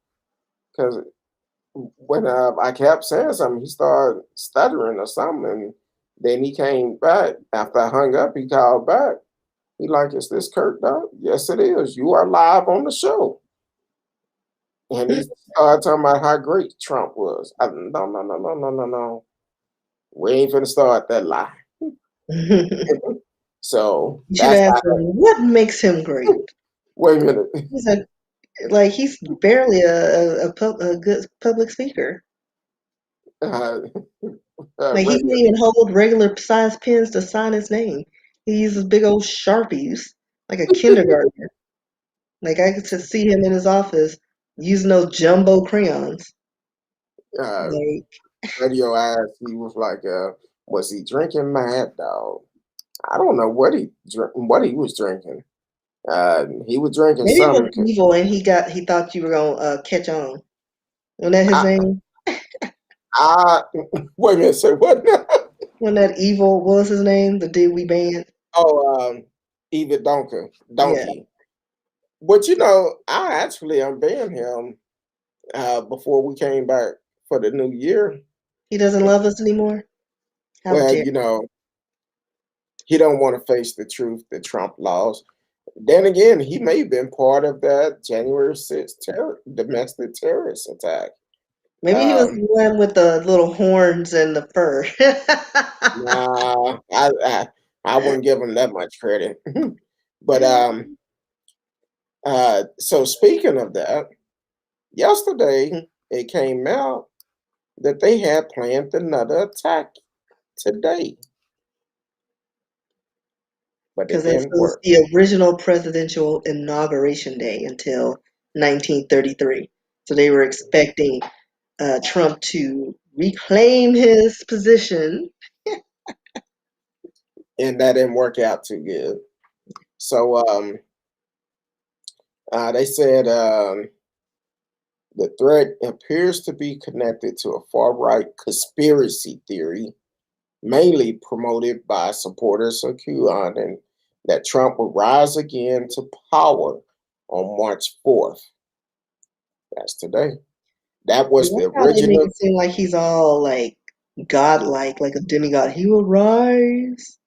because when I kept saying something, he started stuttering or something, and then he came back after I hung up. He called back. He like, "Is this Kurt Doug?" Yes, it is. You are live on the show. And he started talking about how great Trump was. No, no, no, no, no, no, no. We ain't finna start that lie. You So should that's ask how. him what makes him great. Wait a minute. He's a like he's barely a good public speaker. Uh, Like he can't radio. even hold regular size pens to sign his name. He uses big old sharpies like a kindergartner. Like I could just see him in his office using those jumbo crayons. Uh, Like radio asked. He was like, "Was he drinking Mad Dog?" I don't know what he was drinking. He was drinking maybe it was something. evil, and he thought you were gonna catch on. Wasn't that his I, name? I wait a minute. Say what now? Wasn't that evil? What was his name? The dude we banned. Oh, Eva Yeah, Donkey. But you know, I actually unbanned him before we came back for the new year. he doesn't love us anymore. How Well, dare? you know, he don't want to face the truth that Trump lost. Then again, he may have been part of that January 6th domestic terrorist attack. Maybe he was the one with the little horns and the fur. Nah, I wouldn't give him that much credit. But so speaking of that, yesterday it came out that they had planned another attack today, but it Because it didn't was work. the original presidential inauguration day until 1933. So they were expecting Trump to reclaim his position. And that didn't work out too good. So they said the threat appears to be connected to a far-right conspiracy theory, mainly promoted by supporters of QAnon, and that Trump will rise again to power on March 4th. That's today. That I was the love how they make original. it seem like he's all like godlike, like a demigod. He will rise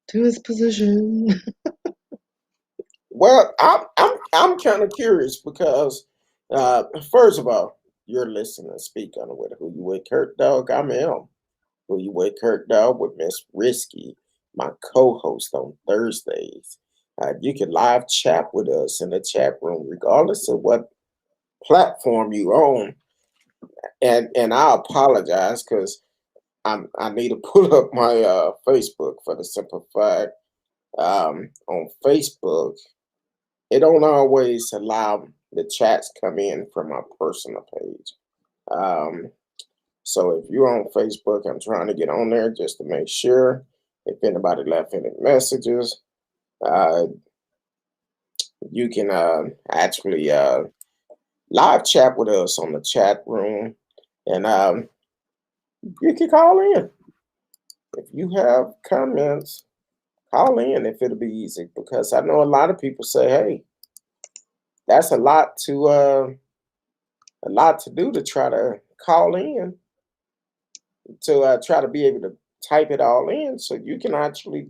to his position. Well, I'm kind of curious because first of all, you're listening to Speak on it with Who You With Kurt Dog. I'm M. Who You With Kurt Dog with Miss Risky, my co-host on Thursdays. You can live chat with us in the chat room, regardless of what platform you own. And I apologize because I need to pull up my Facebook for the simple fact on Facebook it don't always allow the chats come in from my personal page. Um, so if you're on Facebook, I'm trying to get on there just to make sure if anybody left any messages, uh, you can actually live chat with us on the chat room, and you can call in if you have comments. Call in if it'll be easy because I know a lot of people say, "Hey, that's a lot to do to try to call in to try to be able to type it all in so you can actually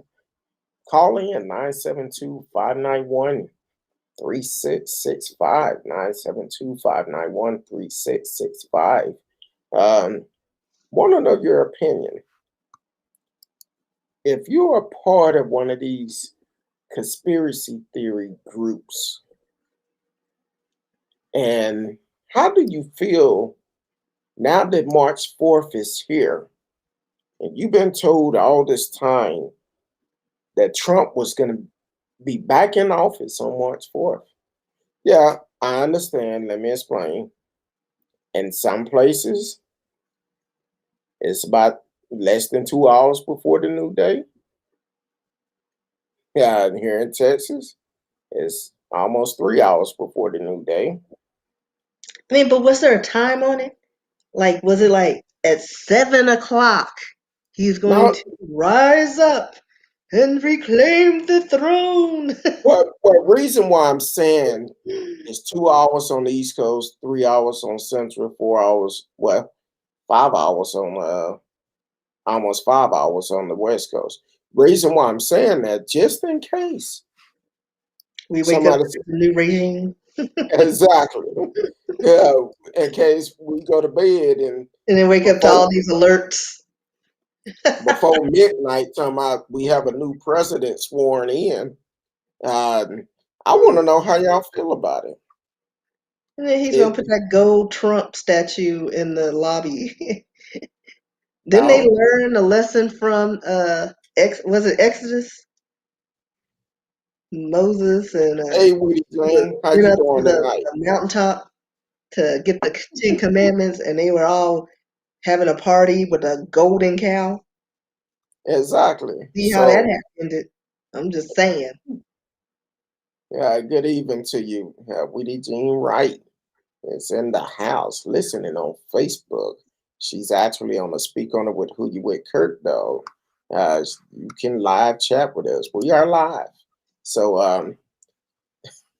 call in 972-591-3665 972-591-3665. Want to know your opinion. If you're a part of one of these conspiracy theory groups, and how do you feel now that March 4th is here? And you've been told all this time that Trump was going to be back in office on March 4th. Yeah, I understand. Let me explain. In some places, it's about less than 2 hours before the new day. Yeah, here in Texas, it's almost 3 hours before the new day. I mean, but was there a time on it? Like, was it like at 7 o'clock he's going Now, to rise up and reclaim the throne? what reason why I'm saying it's 2 hours on the East Coast, 3 hours on Central, 4 hours, well, 5 hours on almost 5 hours on the West Coast. Reason why I'm saying that, just in case We wake up somebody to the new regime exactly, yeah, in case we go to bed and and then wake up to before all these alerts. before midnight, talking about we have a new president sworn in. Uh, I want to know how y'all feel about it. And then he's It gonna put that gold Trump statue in the lobby. Didn't they no, learn a lesson from was it Exodus? Moses and hey, Woody Jane, how went you up to doing tonight? the mountaintop to get the Ten Commandments, and they were all having a party with a golden cow. Exactly. See how that So, happened? I'm just saying. yeah, good evening to you, Woody Jean Wright. Is in the house listening on Facebook. She's actually on the Speak on it with Who You With Kurt though. You can live chat with us. We are live. So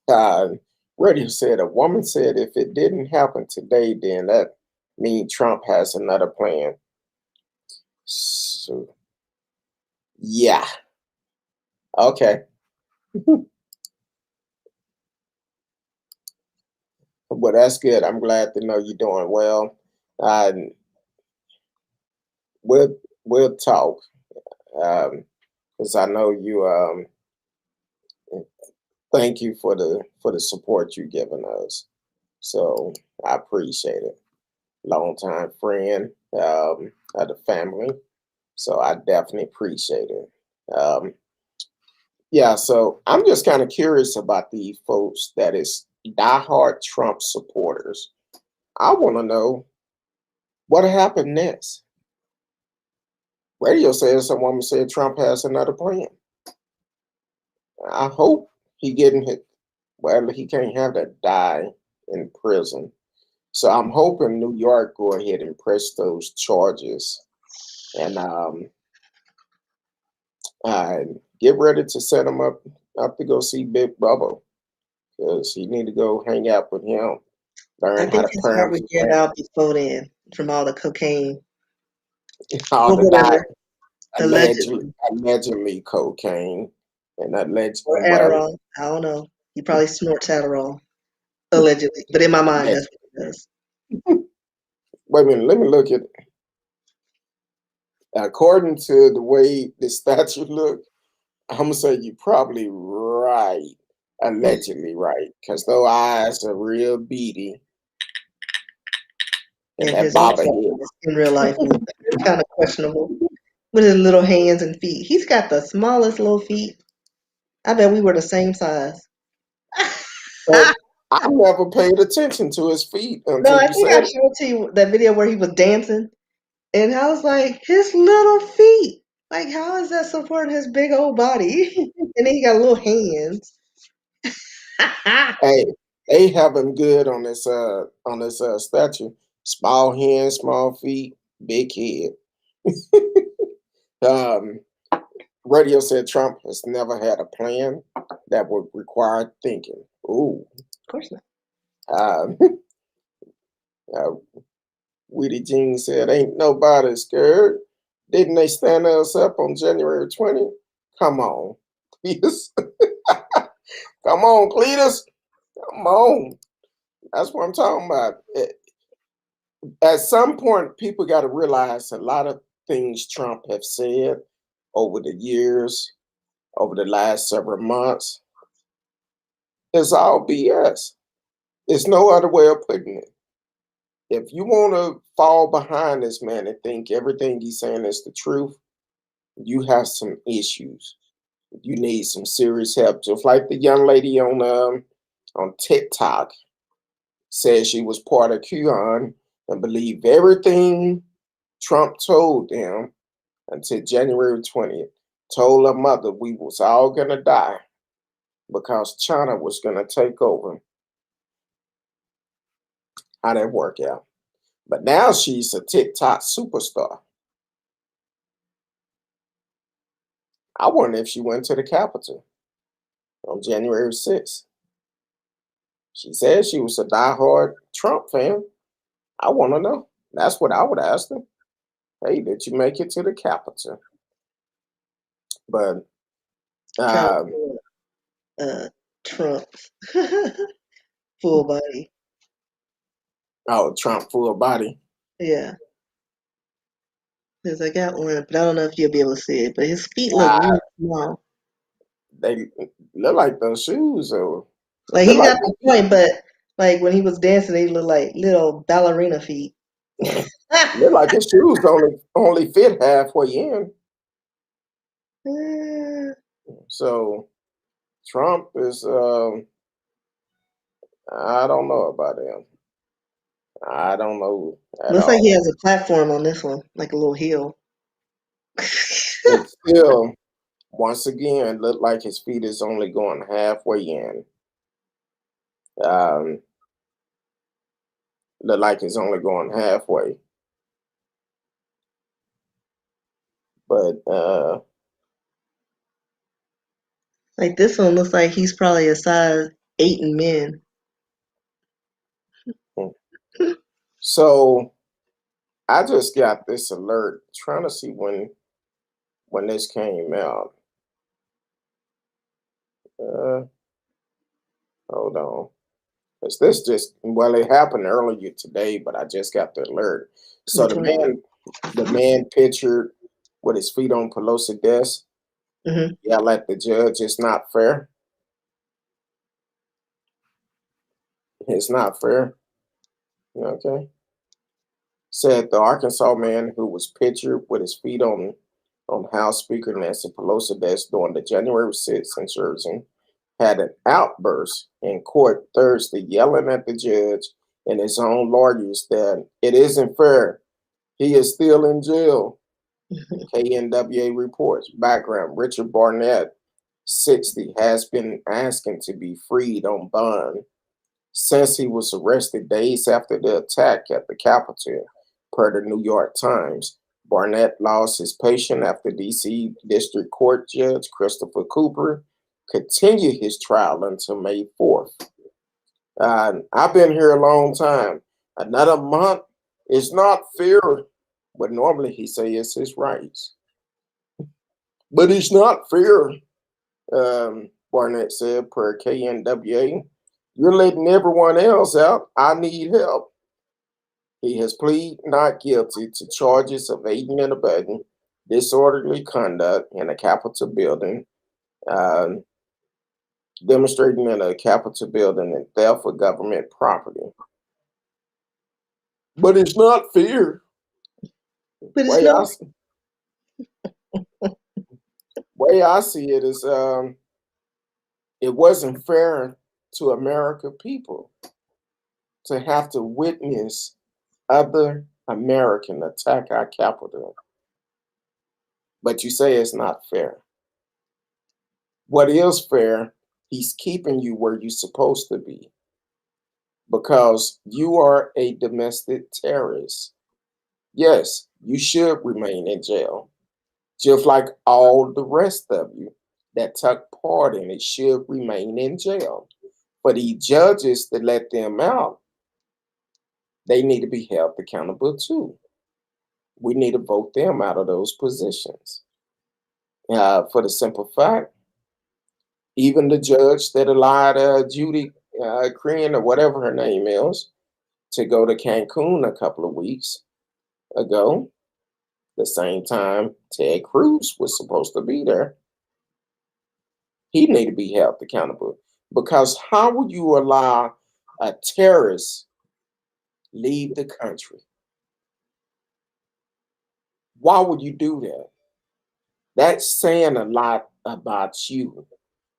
uh Radio said a woman said if it didn't happen today, then that means Trump has another plan. So yeah. Okay. Well, that's good. I'm glad to know you're doing well. Uh, we'll talk because I know you. Thank you for the support you've given us. So I appreciate it. Longtime friend of the family. So I definitely appreciate it. Um, yeah. So I'm just kind of curious about the folks that is diehard Trump supporters. I want to know what happened next. Radio says some woman said Trump has another plan. I hope he getting hit. Well, he can't have that die in prison. So I'm hoping New York go ahead and press those charges and uh, get ready to set him up to go see Big Bubba because he need to go hang out with him, I learn how think to his heart parent would get out before then from all the cocaine all or the diet, whatever, allegedly, allegedly cocaine and alleged or well, Adderall. I don't know. He probably snorts Adderall, allegedly. But in my mind, yeah. that's what he does. Wait a minute, let me look at according to the way the statue look. I'm gonna say you probably right, allegedly right, because those eyes are real beady and And that his bobber head. effectiveness in real life is kind of questionable with his little hands and feet. He's got the smallest little feet. I bet we were the same size. But I never paid attention to his feet No, until I you think said I it. showed to you that video where he was dancing, and I was like, his little feet. Like, how is that supporting his big old body? And then he got little hands. Hey, they have him good on this statue. Small hands, small feet, big head. Um, Radio said Trump has never had a plan that would require thinking. Ooh. Of course not. Um, uh, Weedy Jean said, "Ain't nobody scared. Didn't they stand us up on January 20th? Come on, Cletus. Come on, Cletus. Come on. That's what I'm talking about. At some point, people got to realize a lot of things Trump have said over the years, over the last several months, is all BS. There's no other way of putting it. If you want to fall behind this man and think everything he's saying is the truth, you have some issues. You need some serious help. Just like the young lady on TikTok said she was part of QAnon and believed everything Trump told them until January 20th. Told her mother we was all gonna die because China was gonna take over. How that work out? But now she's a TikTok superstar. I wonder if she went to the Capitol on January 6th. She said she was a diehard Trump fan. I want to know. That's what I would ask them. Hey, did you make it to the Capitol? But Trying um, to Trump's full body. oh, Trump full body. Yeah. Because I got one, but I don't know if you'll be able to see it. But his feet look Uh, really small. they look like those shoes, or Like look he like got the point, but like when he was dancing, they look like little ballerina feet. look like his shoes only fit halfway in. So Trump is I don't know about him. I don't know at Looks like he all. has a platform on this one, like a little hill. It still, once again, look like his feet is only going halfway in. Um, look like it's only going halfway. But Like this one looks like he's probably a size 8 in men. so I just got this alert trying to see when this came out. Hold on. Because this just, well, it happened earlier today, but I just got the alert. So Which one? the man pictured with his feet on Pelosi desk, Mm-hmm. yell at the judge, it's not fair. It's not fair. Okay. Said the Arkansas man who was pictured with his feet on House Speaker Nancy Pelosi desk during the January 6th insurrection had an outburst in court Thursday, yelling at the judge and his own lawyers that it isn't fair. He is still in jail. KNWA reports. Background: Richard Barnett, 60, has been asking to be freed on bond since he was arrested days after the attack at the Capitol, per the New York Times. Barnett lost his patience after D.C. District Court Judge Christopher Cooper continued his trial until May 4th. I've been here a long time. Another month is not fair, but normally he says it's his rights. But it's not fair, Barnett said, per KNWA. You're letting everyone else out. I need help. He has pleaded not guilty to charges of aiding and abetting disorderly conduct in a Capitol building, demonstrating in a Capitol building, and theft of government property. But it's not fair. But it's not. Way I see it is, it wasn't fair to American people to have to witness other American attack our capital. But you say it's not fair. What is fair, he's keeping you where you're supposed to be because you are a domestic terrorist. Yes, you should remain in jail, just like all the rest of you that took part in it should remain in jail. For the judges that let them out, they need to be held accountable too. We need to vote them out of those positions. For the simple fact, even the judge that allowed Judy Crean or whatever her name is to go to Cancun a couple of weeks ago, the same time Ted Cruz was supposed to be there, he need to be held accountable. Because how would you allow a terrorist leave the country? Why would you do that? That's saying a lot about you.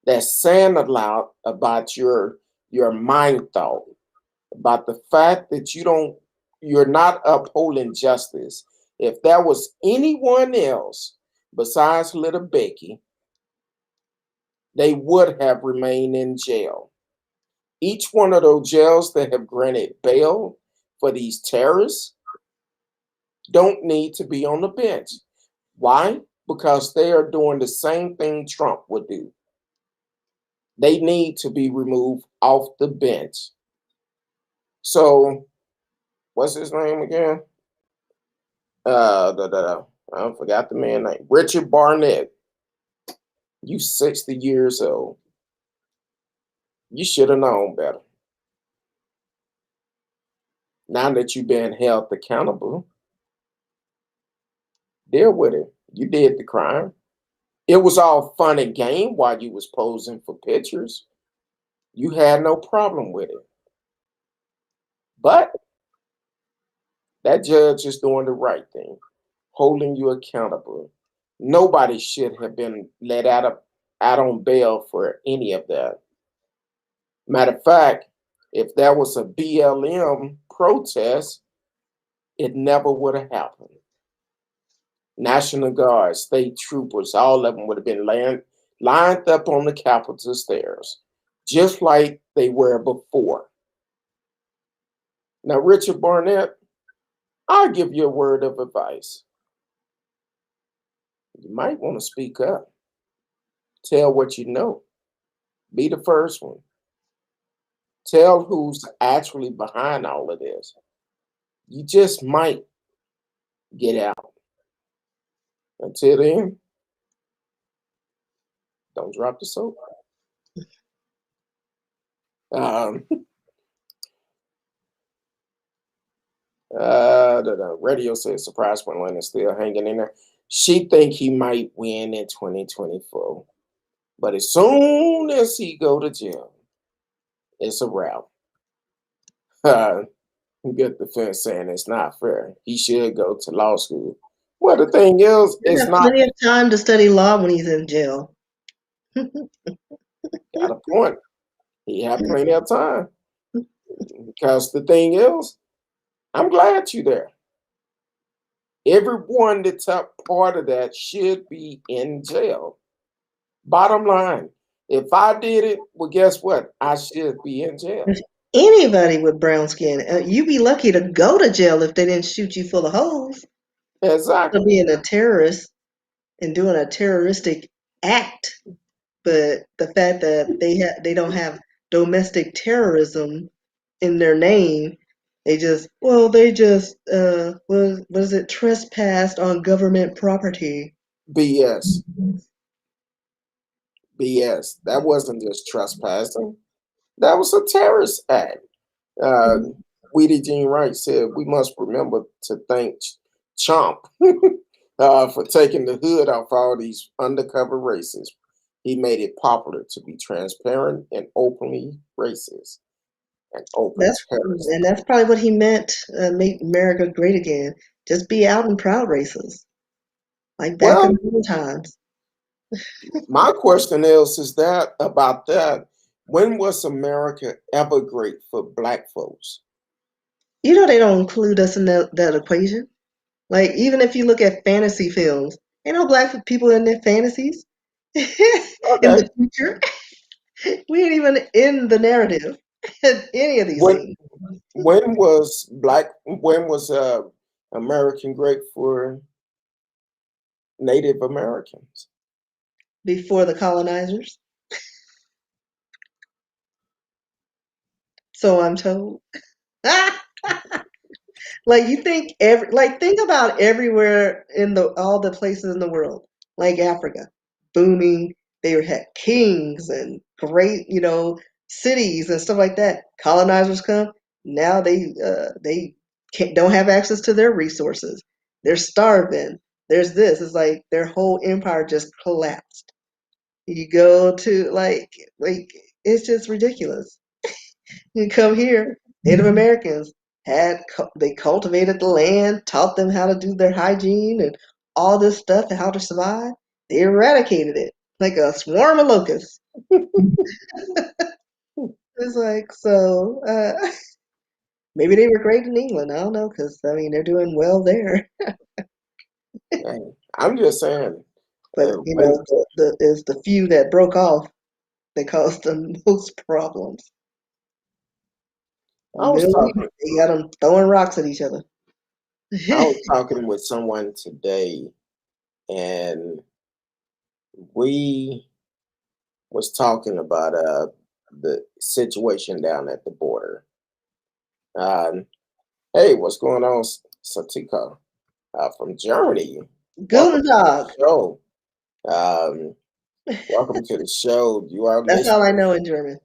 That's saying a lot about your mind thought, about the fact that you're not upholding justice. If there was anyone else besides little Becky, they would have remained in jail. Each one of those jails that have granted bail for these terrorists don't need to be on the bench. Why? Because they are doing the same thing Trump would do. They need to be removed off the bench. So, what's his name again? I forgot the man's name. Richard Barnett. You 60 years old. You should have known better. Now that you've been held accountable, deal with it. You did the crime. It was all fun and game while you was posing for pictures. You had no problem with it. But that judge is doing the right thing, holding you accountable. Nobody should have been let out on bail for any of that. Matter of fact, if that was a BLM protest, it never would have happened. National Guard, state troopers, all of them would have been lined up on the Capitol stairs, just like they were before. Now, Richard Barnett, I'll give you a word of advice. You might want to speak up. Tell what you know. Be the first one. Tell who's actually behind all of this. You just might get out. Until then, don't drop the soap. Um, the radio says surprise when Lynn is still hanging in there. She think he might win in 2024, but as soon as he go to jail, it's a wrap. Uh, Good defense saying it's not fair. He should go to law school. Well, the thing is, He it's have not. plenty of time to study law when he's in jail. Got a point. He had plenty of time because the thing is, I'm glad you're there. Everyone that took part of that should be in jail. Bottom line, if I did it, well, guess what? I should be in jail. Anybody with brown skin, you'd be lucky to go to jail if they didn't shoot you full of holes for Exactly. being a terrorist and doing a terroristic act. But the fact that they don't have domestic terrorism in their name, they just what is it, trespassed on government property. BS. BS. That wasn't just trespassing. That was a terrorist act. Uh, Weedy Jean Wright said we must remember to thank Chomp for taking the hood off all these undercover racists. He made it popular to be transparent and openly racist and open That's terrorist. and that's probably what he meant. Make America great again. Just be out and proud racist, like back in Well, the old times. my question is that about that? When was America ever great for black folks? You know they don't include us in that equation. Like even if you look at fantasy films, ain't no black people in their fantasies. In Okay. the future, we ain't even in the narrative in any of these When things. when was American great for Native Americans? Before the colonizers, so I'm told. Like you think think about everywhere in the all the places in the world, like Africa, booming. They had kings and great, cities and stuff like that. Colonizers come, now they don't have access to their resources. They're starving. There's this. It's like their whole empire just collapsed. You go to like it's just ridiculous. You come here, Native Americans they cultivated the land, taught them how to do their hygiene and all this stuff and how to survive. They eradicated it like a swarm of locusts. It's like so. Maybe they were great in England. I don't know because I mean they're doing well there. Hey, I'm just saying. But When the is the few that broke off that caused the most problems. I was Middle East, talking, they got them throwing rocks at each other. I was talking with someone today, and we was talking about the situation down at the border. Um, hey, what's going on, Satika from Germany? Welcome Guten to the Tag. show. Um, Welcome to the show. You are That's all I listening. know in German.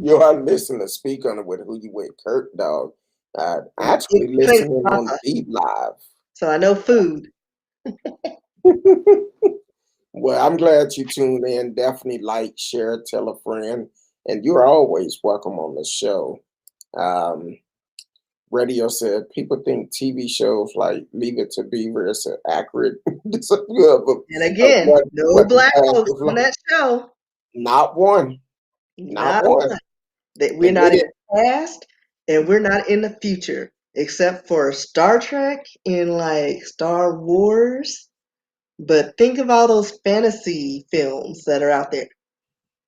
You are listening to Speak on it with Who You With, Kurt Dog. Ich Actually trinke listening on Wasser, Deep Live. so I know food. Well, I'm glad you tuned in. Definitely like, share, tell a friend, and you're always welcome on the show. Um, Radio said people think TV shows like Leave It to Beaver is an accurate And of again, no what the black past folks was on like. that show. Not one, not Not one. one. That we're not Admit in it. the past and we're not in the future, except for Star Trek and like Star Wars. But think of all those fantasy films that are out there.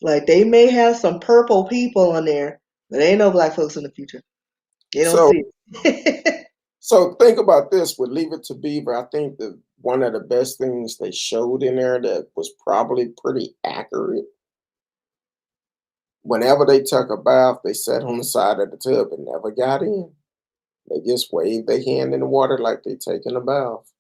Like they may have some purple people on there, but ain't no black folks in the future. They don't So see it. So think about this with Leave It to Beaver. I think that one of the best things they showed in there that was probably pretty accurate. Whenever they took a bath, they sat on the side of the tub and never got in. They just waved their hand in the water like they taking a bath.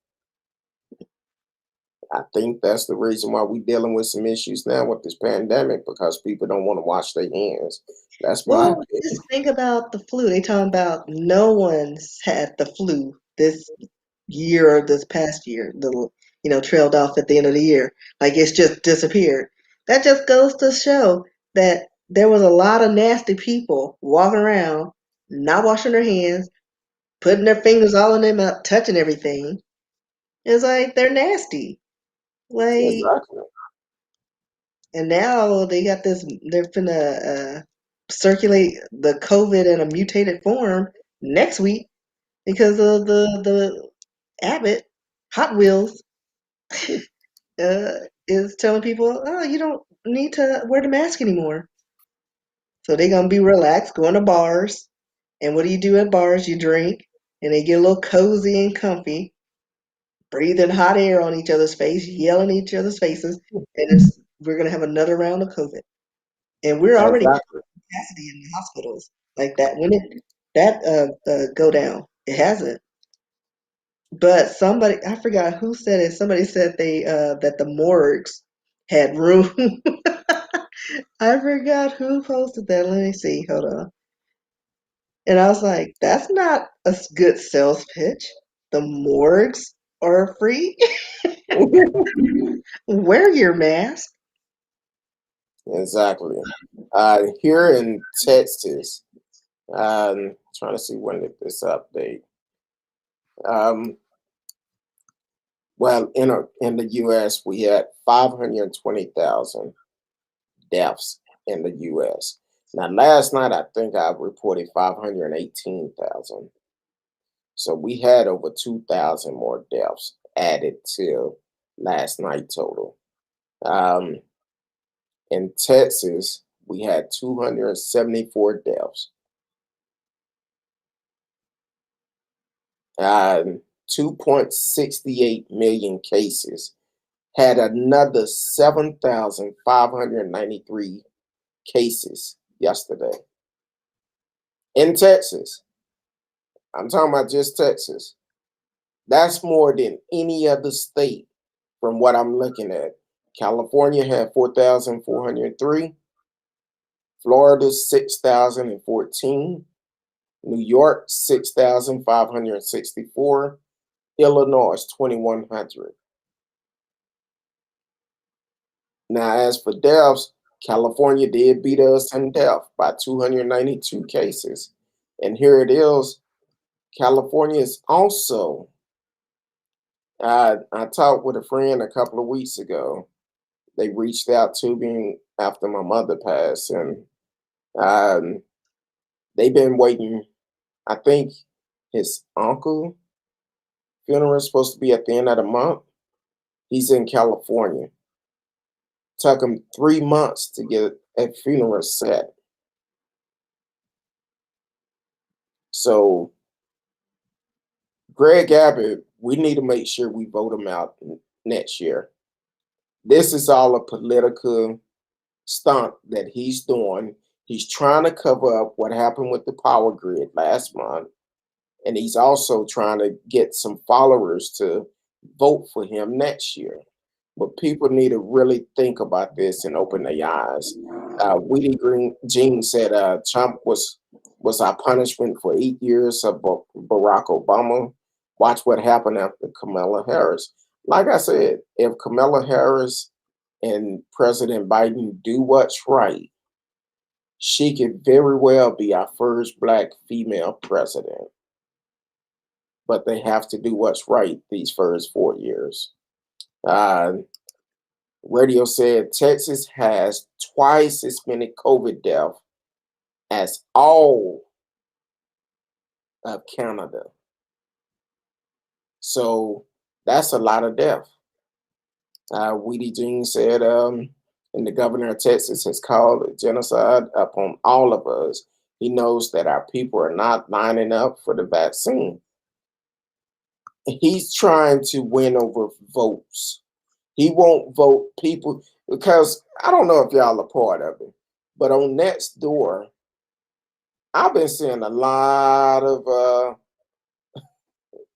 I think that's the reason why we're dealing with some issues now with this pandemic because people don't want to wash their hands. That's my Well, opinion. just think about the flu. They talking about no one's had the flu this year or this past year. Trailed off at the end of the year. Like it's just disappeared. That just goes to show that there was a lot of nasty people walking around, not washing their hands, putting their fingers all in their mouth, touching everything. It's like they're nasty. Like, Exactly. and now they got this. They're finna circulate the COVID in a mutated form next week because of the Abbott Hot Wheels uh, is telling people, oh, you don't need to wear the mask anymore. So they're gonna be relaxed, going to bars, and what do you do at bars? You drink, and they get a little cozy and comfy, breathing hot air on each other's face, yelling at each other's faces, and we're gonna have another round of COVID. And we're already Exactly. capacity in the hospitals like that. When it that go down, it hasn't. But somebody, I forgot who said it. Somebody said they that the morgues had room. I forgot who posted that. Let me see. Hold on. And I was like, that's not a good sales pitch. The morgues are free. Wear your mask. Exactly. Here in Texas, trying to see when did this update. Um, well, in the U.S., we had 520,000 deaths in the U.S. Now, last night I think I reported 518,000. So we had over 2,000 more deaths added to last night total. Um, in Texas, we had 274 deaths. 2.68 million cases, had another 7,593 cases yesterday. In Texas, I'm talking about just Texas. That's more than any other state from what I'm looking at. California had 4,403, Florida 6,014, New York 6,564, Illinois 2,100. Now, as for deaths, California did beat us in death by 292 cases. And here it is. California is also, I talked with a friend a couple of weeks ago. They reached out to me after my mother passed, and um, they've been waiting. I think his uncle funeral is supposed to be at the end of the month. He's in California. Took him 3 months to get a funeral set. So Greg Abbott, we need to make sure we vote him out next year. This is all a political stunt that he's doing. He's trying to cover up what happened with the power grid last month. And he's also trying to get some followers to vote for him next year. But people need to really think about this and open their eyes. Weedy Green Jean said Trump was our punishment for 8 years of Barack Obama. Watch what happened after Kamala Harris. Like I said, if Kamala Harris and President Biden do what's right, she could very well be our first Black female president. But they have to do what's right these first 4 years. Radio said Texas has twice as many COVID deaths as all of Canada. So that's a lot of death. Weedy Jean said, and the governor of Texas has called genocide upon all of us. He knows that our people are not lining up for the vaccine. He's trying to win over votes. He won't vote people because I don't know if y'all are part of it, but on Next Door, I've been seeing a lot of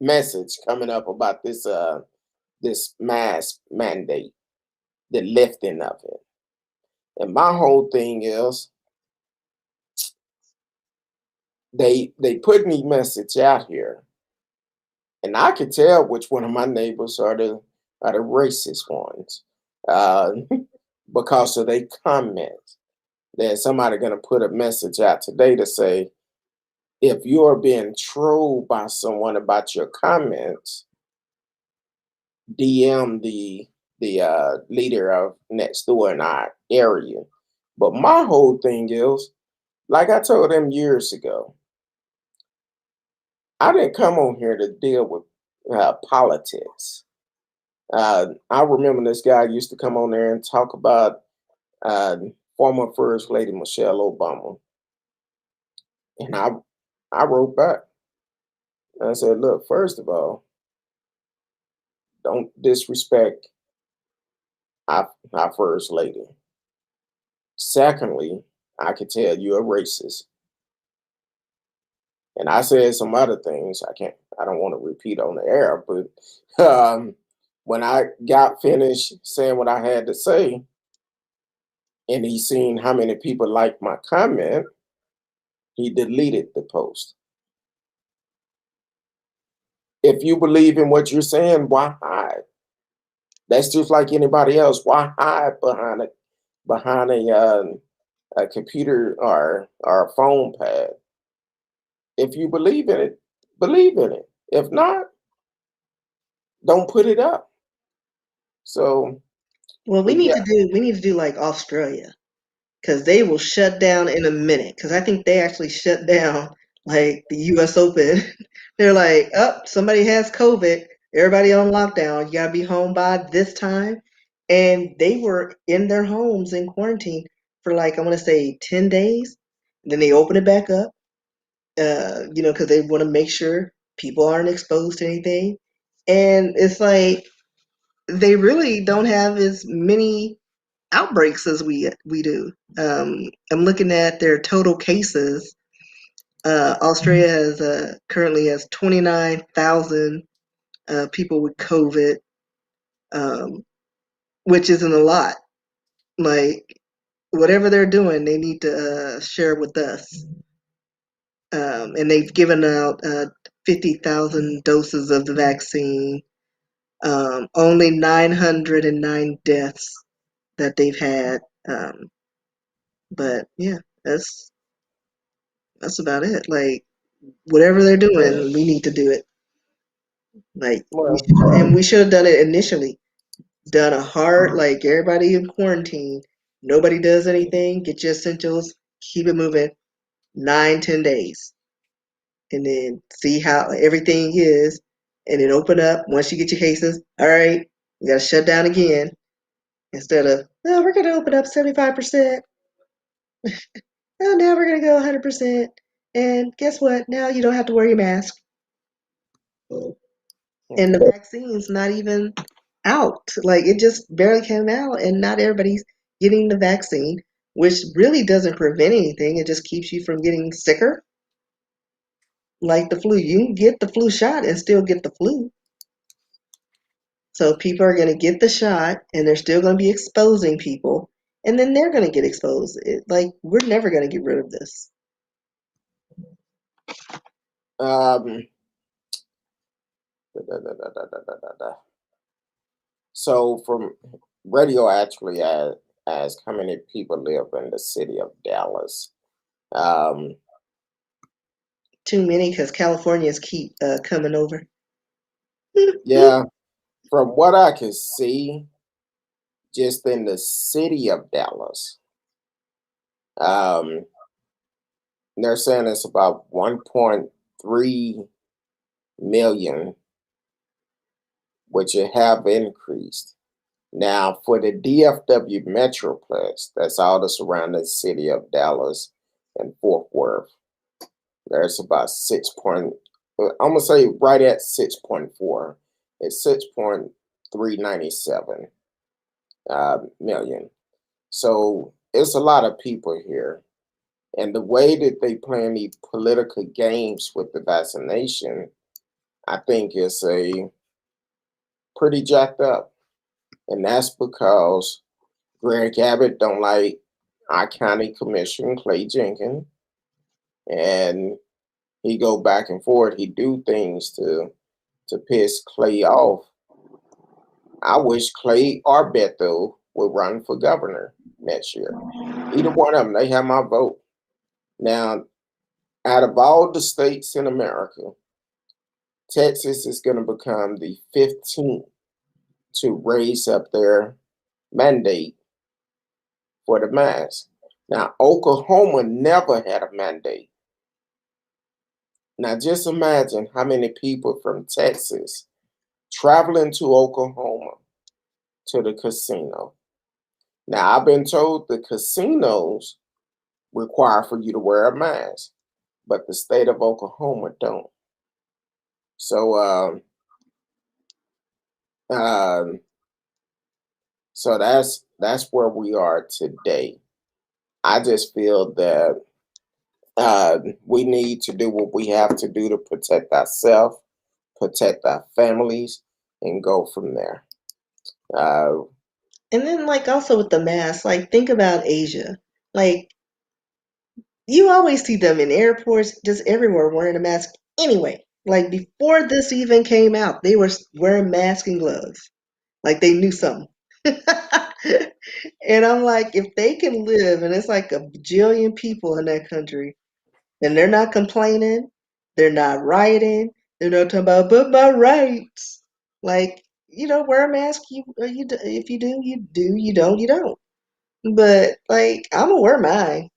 message coming up about this mask mandate, the lifting of it. And my whole thing is they put me message out here, and I could tell which one of my neighbors are the racist ones, uh, because of they comments. There's somebody gonna put a message out today to say, if you're being trolled by someone about your comments, DM the leader of next door in our area. But my whole thing is, like I told them years ago, I didn't come on here to deal with politics. I remember this guy used to come on there and talk about uh, former First Lady Michelle Obama, and I wrote back. I said, look, first of all, don't disrespect our First Lady. Secondly, I could tell you're a racist. And I said some other things I don't want to repeat on the air, but when I got finished saying what I had to say, and he seen how many people liked my comment, he deleted the post. If you believe in what you're saying, why hide? That's just like anybody else. Why hide behind a computer or a phone pad? If you believe in it, believe in it. If not, don't put it up. So, Well, but yeah, we need to do like Australia, because they will shut down in a minute. Because I think they actually shut down like the U.S. Open. They're like, oh, somebody has COVID. Everybody on lockdown. You gotta be home by this time. And they were in their homes in quarantine for like, I want to say 10 days. Then they open it back up, because they want to make sure people aren't exposed to anything. And it's like they really don't have as many outbreaks as we do. I'm looking at their total cases. Australia has currently has 29,000 people with COVID, um, which isn't a lot. Like whatever they're doing, they need to share with us. And they've given out 50,000 doses of the vaccine. Only 909 deaths that they've had. But yeah, that's about it. Like whatever they're doing, we need to do it. Like well, we should have done it initially. Done a hard like everybody in quarantine. Nobody does anything. Get your essentials. Keep it moving. 9, 10 days, and then see how everything is, and then open up once you get your cases. All right, we got to shut down again instead of no, we're going to open up 75%. Oh, now we're going to go 100%. And guess what? Now you don't have to wear your mask. And the okay. vaccine's not even out. Like it just barely came out, and not everybody's getting the vaccine, which really doesn't prevent anything. It just keeps you from getting sicker, like the flu. You can get the flu shot and still get the flu. So people are going to get the shot, and they're still going to be exposing people, and then they're going to get exposed. Like we're never going to get rid of this. Um, da, da, da, da, da, da, da, da. So from radio actually asked how many people live in the city of Dallas. Um, Too many because Californians keep coming over. yeah, from what I can see, just in the city of Dallas, um, they're saying it's about 1.3 million, which it have increased. Now, for the DFW Metroplex, that's all the surrounding city of Dallas and Fort Worth, there's about I'm gonna say right at 6.4. It's 6.397 million. So it's a lot of people here. And the way that they playing these political games with the vaccination, I think is a pretty jacked up. And that's because Greg Abbott don't like our county commissioner Clay Jenkins, and he go back and forth. He do things to piss Clay off. I wish Clay or Beto would run for governor next year. Either one of them, they have my vote. Now, out of all the states in America, Texas is going to become the 15th to raise up their mandate for the mask. Now, Oklahoma never had a mandate. Now, just imagine how many people from Texas traveling to Oklahoma to the casino. Now, I've been told the casinos require for you to wear a mask, but the state of Oklahoma don't. So, so that's where we are today. I just feel that we need to do what we have to do to protect ourselves, protect our families, and go from there. And then, like, also with the mask, like, think about Asia. Like, you always see them in airports, just everywhere wearing a mask anyway. Like, before this even came out, they were wearing masks and gloves. Like, they knew something. And I'm like, if they can live, and it's like a bajillion people in that country, and they're not complaining, they're not rioting, they're not talking about, but my rights. Like, wear a mask. If you do, you do. You don't, you don't. But like, I'm gonna wear mine.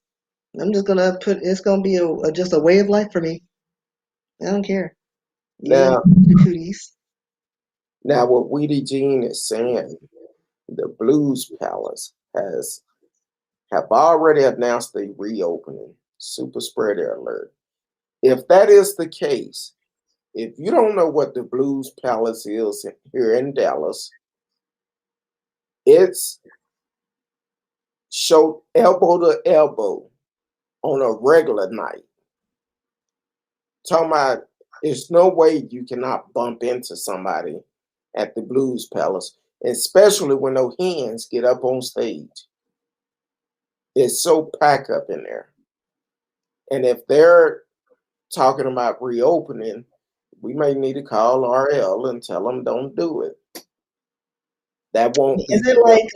I'm just gonna put. It's gonna be just a way of life for me. I don't care. Yeah, now, cooties. now, what Weedy Jean is saying, the Blues Palace have already announced the reopening. Super spreader alert. If that is the case, if you don't know what the Blues Palace is here in Dallas, it's show elbow to elbow on a regular night. Talking about there's no way you cannot bump into somebody at the Blues Palace, especially when those hands get up on stage. It's so packed up in there. And if they're talking about reopening, we may need to call RL and tell them don't do it. That won't be Is it like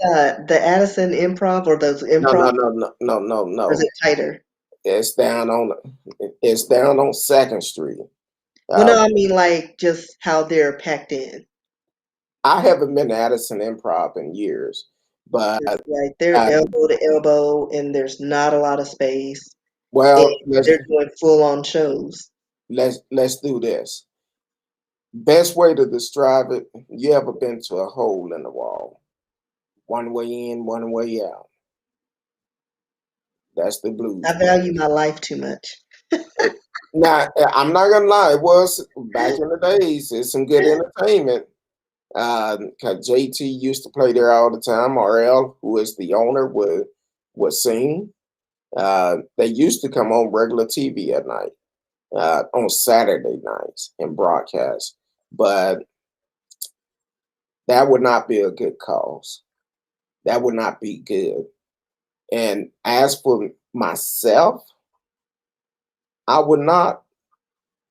the Addison Improv or those no improv? no no no no no Or is no. it tighter? It's down on Second Street. Well, Uh, no, I mean like just how they're packed in. I haven't been to Addison Improv in years, but It's like they're uh, elbow to elbow, and there's not a lot of space, and well, let's they're doing full on shows. let's do this. Best way to describe it: you ever been to a hole in the wall? One way in, one way out. That's the Blues I value my life too much. Now, I'm not gonna lie, it was back in the days. It's some good entertainment. Cause JT used to play there all the time. RL, who is the owner, would sing. They used to come on regular TV at night, on Saturday nights and broadcast. But that would not be a good cause. That would not be good. And as for myself, I would not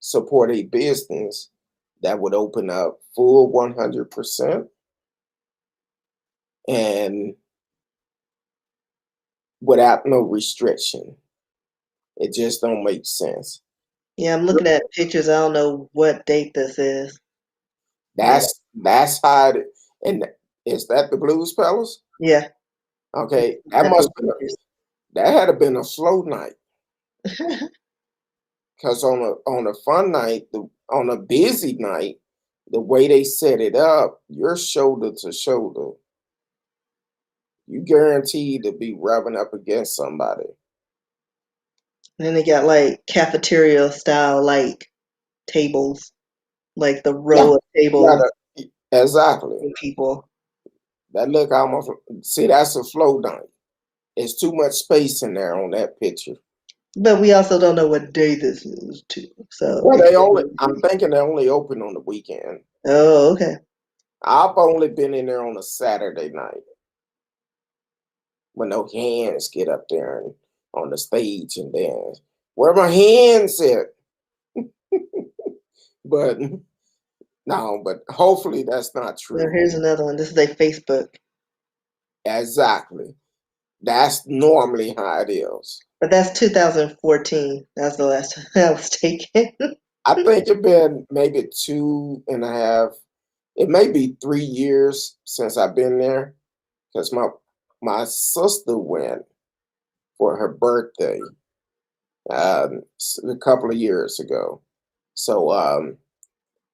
support a business that would open up full 100% and without no restriction. It just don't make sense. Yeah, I'm looking at pictures. I don't know what date this is. Yeah, That's how it, and is that the Blues Palace? yeah. Okay, At those pictures. that had to been a slow night. Because on a fun night, on a busy night, the way they set it up, you're shoulder to shoulder. You guaranteed to be rubbing up against somebody. And then they got like cafeteria style like tables, like the Yeah, row of yeah, tables exactly. and people. That look almost see that's a flow night. It's too much space in there on that picture. But we also don't know what day this is too. So Well, it they could only be. I'm thinking they only open on the weekend. Oh, okay. I've only been in there on a Saturday night when those hands get up there and on the stage and dance. Where my hands at? But no, but hopefully that's not Well, true. here's another one. This is a Facebook, Exactly. That's normally how it is. but that's 2014. That's the last time that was taken. I think it been maybe 2.5, it may be 3 years since I've been there, because my sister went for her birthday a couple of years ago. So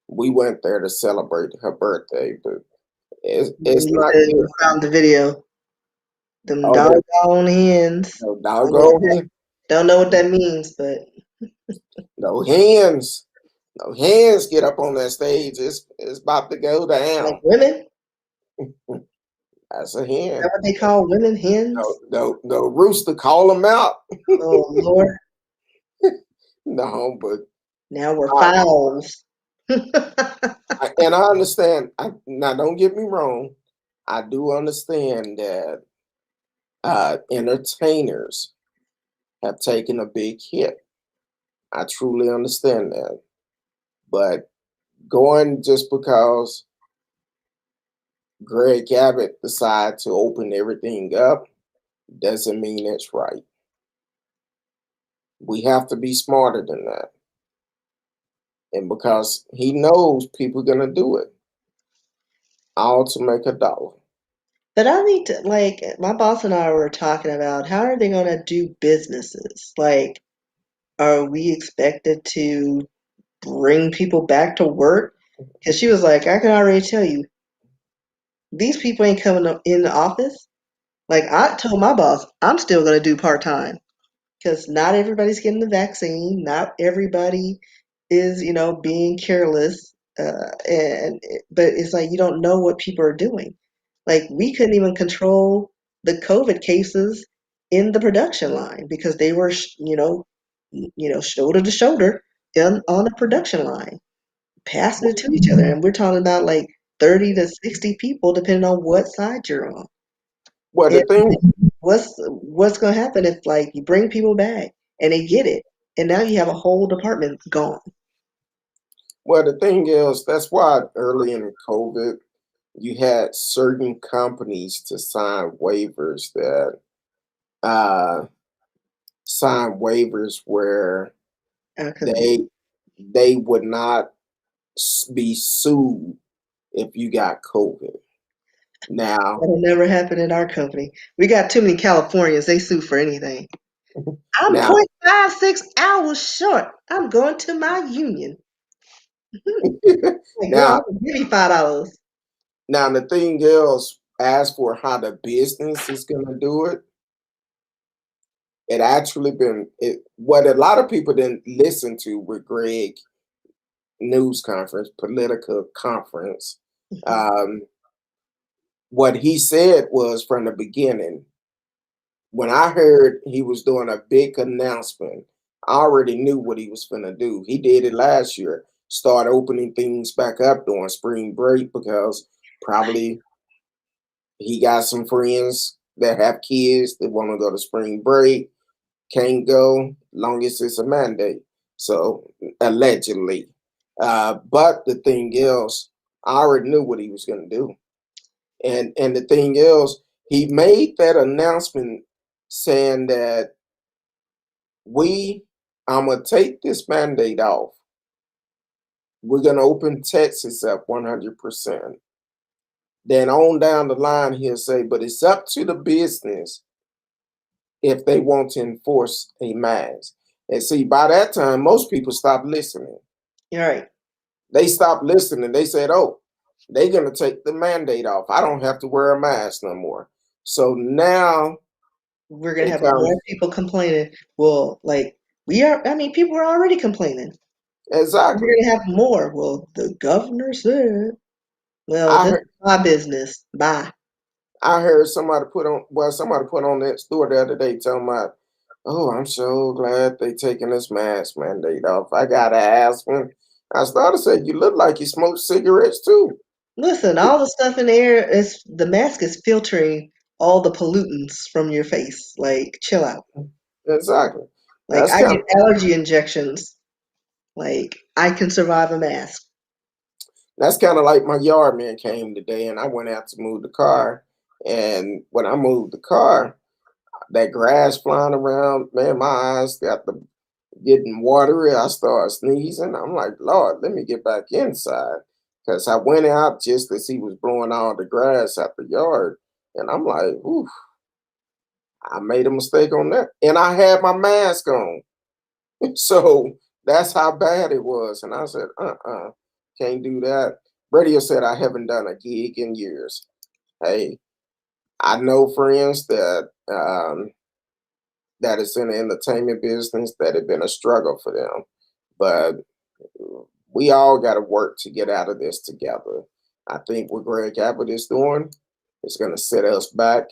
we went there to celebrate her birthday, but it's You not said good. you found the video. Them Oh, there's doggone hens. no Don't doggone know what that means, but no hands. No hands get up on that stage. It's about to go like down. women, That's a is that hen. what they call women, No, hens? no, no rooster call them out. Oh Lord, No, but now we're I, fowls. and I understand. Now, don't get me wrong. I do understand that entertainers have taken a big hit. I truly understand that. But going just because Greg Abbott decided to open everything up doesn't mean it's right. We have to be smarter than that. And because he knows people are going to do it, all to make a dollar. But I need to, like, my boss and I were talking about how are they going to do businesses? Like, are we expected to bring people back to work? Because she was like, I can already tell you, these people ain't coming up in the office. Like, I told my boss, I'm still going to do part time because not everybody's getting the vaccine. Not everybody is, being careless. But it's like you don't know what people are doing. Like we couldn't even control the COVID cases in the production line because they were, shoulder to shoulder on the production line, passing it to each other. And we're talking about like 30 to 60 people, depending on what side you're on. Well, the And thing, what's going to happen if like you bring people back and they get it, and now you have a whole department gone? the thing is, that's why early in COVID, you had certain companies to uh, sign waivers where Because they would not be sued if you got COVID. Now, that'll never happen in our company. We got too many Californians. They sue for anything. I'm now, 0.56 hours short. I'm going to my union. Like, girl, now, I'm gonna give you $5. now, the thing is, as for how the business is going to do it, it actually been what a lot of people didn't listen to with Greg news conference, political conference. Um, what he said was from the beginning. When I heard he was doing a big announcement, I already knew what he was going to do. He did it last year, start opening things back up during spring break because probably he got some friends that have kids that want to go to spring break, can't go, longest it's a mandate. So allegedly. But the thing is, I already knew what he was going to do. And the thing is, he made that announcement saying that I'm gonna take this mandate off. We're gonna open Texas up 100%. Then on down the line, he'll say, but it's up to the business if they want to enforce a mask. And see, by that time, most people stopped listening. You're right. They stopped listening. They said, oh, they're gonna take the mandate off. I don't have to wear a mask no more. So now We're gonna it have more comes people complaining. Well, like we are. I mean, people are already complaining. exactly. We're gonna have more. Well, the governor said. Well, I this heard is my business. Bye. I heard somebody put on that store the other day telling my, oh, I'm so glad they taking this mask mandate off. I gotta ask one. I started to say, you look like you smoke cigarettes too. Listen, all the stuff in the air is the mask is filtering all the pollutants from your face. Like, chill out. Exactly. Like, That's I kind get of allergy injections Like, I can survive a mask. That's kind of like my yard man came today, and I went out to move the car. And when I moved the car, that grass flying around, man, my eyes got the getting watery. I started sneezing. I'm like, Lord, let me get back inside. Because I went out just as he was blowing all the grass out the yard. And I'm like, ooh, I made a mistake on that. And I had my mask on. So that's how bad it was. And I said, can't do that. Radio said I haven't done a gig in years. Hey, I know friends that is in the entertainment business that have been a struggle for them. But we all got to work to get out of this together. I think what Greg Abbott is doing is going to set us back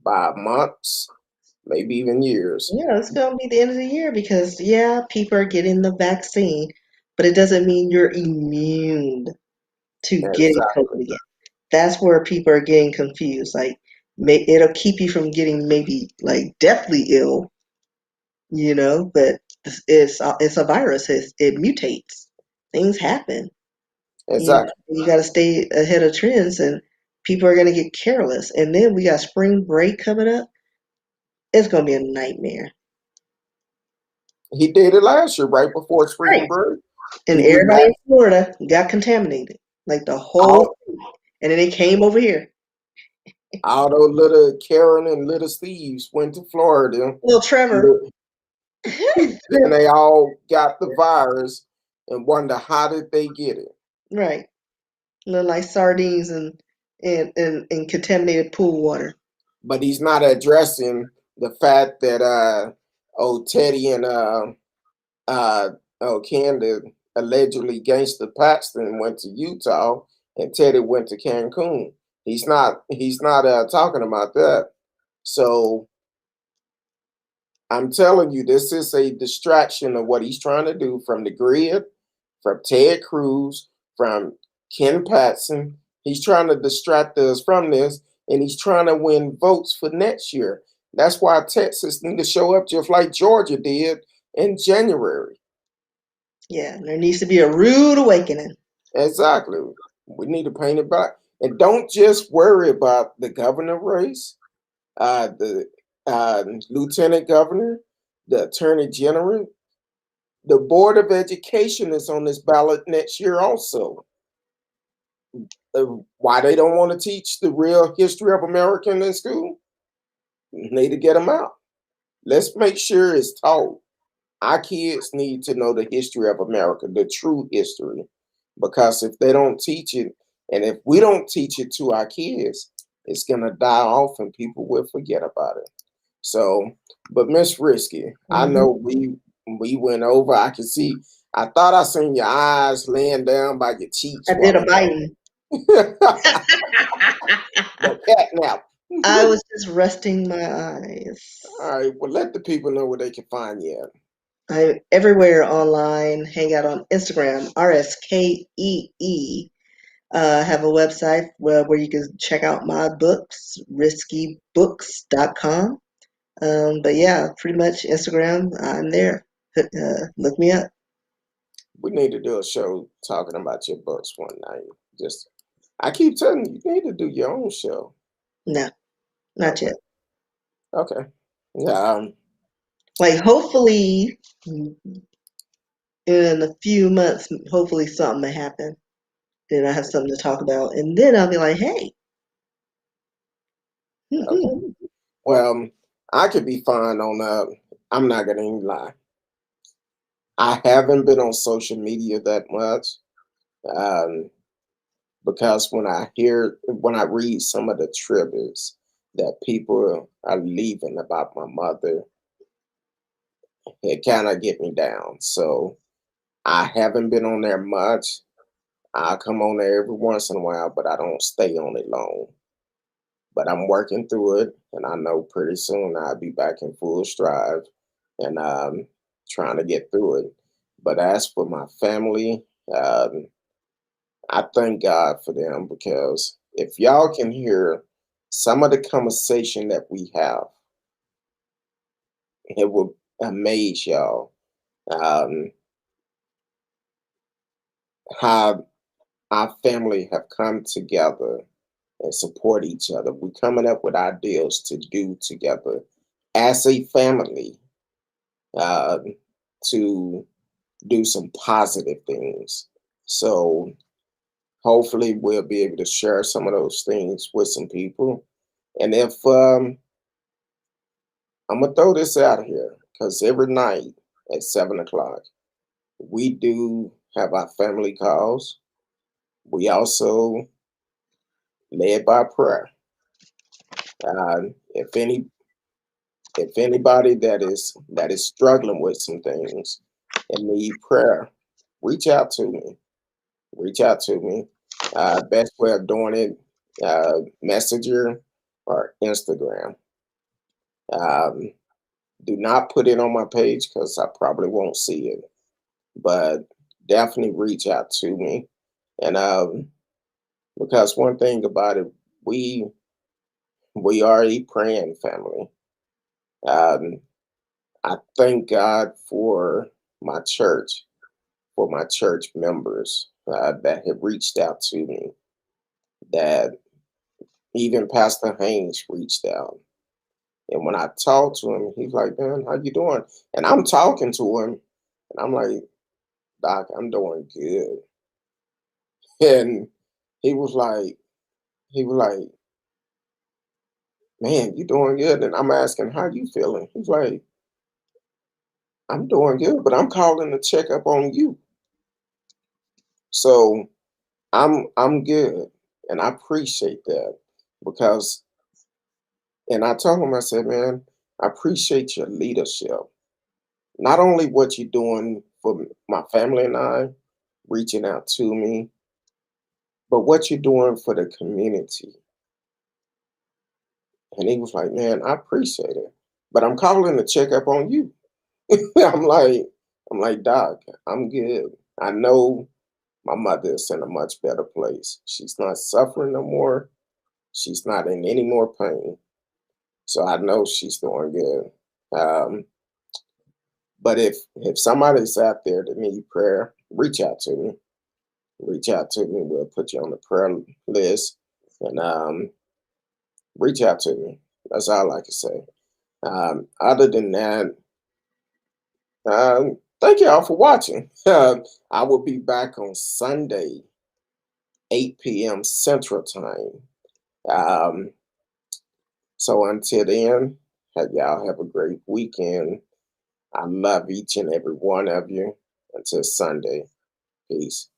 by months, maybe even years. Yeah, it's going to be the end of the year because, yeah, people are getting the vaccine, but it doesn't mean you're immune to getting Exactly. COVID again. That's where people are getting confused. Like, it'll keep you from getting maybe like deathly ill, but it's a virus. It mutates. Things happen. Exactly. You got to stay ahead of trends, and people are going to get careless. And then we got spring break coming up. It's going to be a nightmare. He did it last year, right before Right. spring break. And He was everybody in Florida got contaminated, like the whole all, thing. And then they came over here. all those little Karen and little Steves went to Florida. Little Trevor. Then they all got the virus and wonder how did they get it. Right. Look like sardines and contaminated pool water. But he's not addressing the fact that Teddy and Candy allegedly gangster Paxton went to Utah and Teddy went to Cancun. He's not talking about that. So I'm telling you, this is a distraction of what he's trying to do from the grid, from Ted Cruz, from Ken Patson. He's trying to distract us from this, and he's trying to win votes for next year. That's why Texas need to show up just like Georgia did in January. Yeah, there needs to be a rude awakening. Exactly. We need to paint it back. And don't just worry about the governor race, the lieutenant governor, the attorney general. The Board of Education is on this ballot next year also. Why they don't want to teach the real history of America in school? Need to get them out. Let's make sure it's taught. Our kids need to know the history of America, the true history. Because if they don't teach it, and if we don't teach it to our kids, it's going to die off and people will forget about it. So, but Miss Risky, I Mm-hmm. know we went over. I can see. I thought I seen your eyes laying down by your cheeks. I did a Biden. The cat nap. I was just resting my eyes. All right. Well, let the people know where they can find you at. I'm everywhere online. Hang out on Instagram, RSKEE. Have a website where you can check out my books, riskybooks.com. But yeah, pretty much Instagram, I'm there. Look me up. We need to do a show talking about your books one night. Just, I keep telling you, you need to do your own show. No, not Okay. yet. Okay. Yeah. Like, hopefully, in a few months, hopefully something may happen. Then I have something to talk about. And then I'll be like, hey. Okay. Well, I could be fine on. I'm not gonna even lie. I haven't been on social media that much. Um, because when I read some of the tributes that people are leaving about my mother, it kind of get me down. So I haven't been on there much. I come on there every once in a while, but I don't stay on it long. But I'm working through it, and I know pretty soon I'll be back in full stride and trying to get through it. But as for my family, um, I thank God for them because if y'all can hear some of the conversation that we have, it will amaze y'all. Um, how our family have come together and support each other. We're coming up with ideas to do together as a family, uh, to do some positive things. So hopefully we'll be able to share some of those things with some people. And if I'm gonna throw this out here, because every night at 7 o'clock, we do have our family calls. We also led by prayer. Uh, if anybody that is struggling with some things and need prayer, reach out to me. Reach out to me. Best way of doing it, Messenger or Instagram. Um, do not put it on my page because I probably won't see it, but definitely reach out to me. And because one thing about it, we we are a praying family. Um, I thank God for my church members that have reached out to me. That even Pastor Haynes reached out, and when I talked to him, he's like, "Man, how you doing?" And I'm talking to him, and I'm like, "Doc, I'm doing good." And he was like, he was like, "Man, you doing good?" And I'm asking, "How you feeling?" He's like, "I'm doing good, but I'm calling to check up on you." So I'm good, and I appreciate that because. And I told him, I said, "Man, I appreciate your leadership. Not only what you're doing for my family and I, reaching out to me, but what you're doing for the community." And he was like, "Man, I appreciate it, but I'm calling to check up on you." I'm like, "Doc, I'm good. I know my mother is in a much better place. She's not suffering no more. She's not in any more pain. So I know she's doing good. Um, but if somebody's out there that need prayer, reach out to me. Reach out to me. We'll put you on the prayer list, and reach out to me. That's all I can say. Other than that, thank you all for watching. I will be back on Sunday, 8 p.m. Central Time. Um, so until then, y'all have a great weekend. I love each and every one of you. Until Sunday, peace.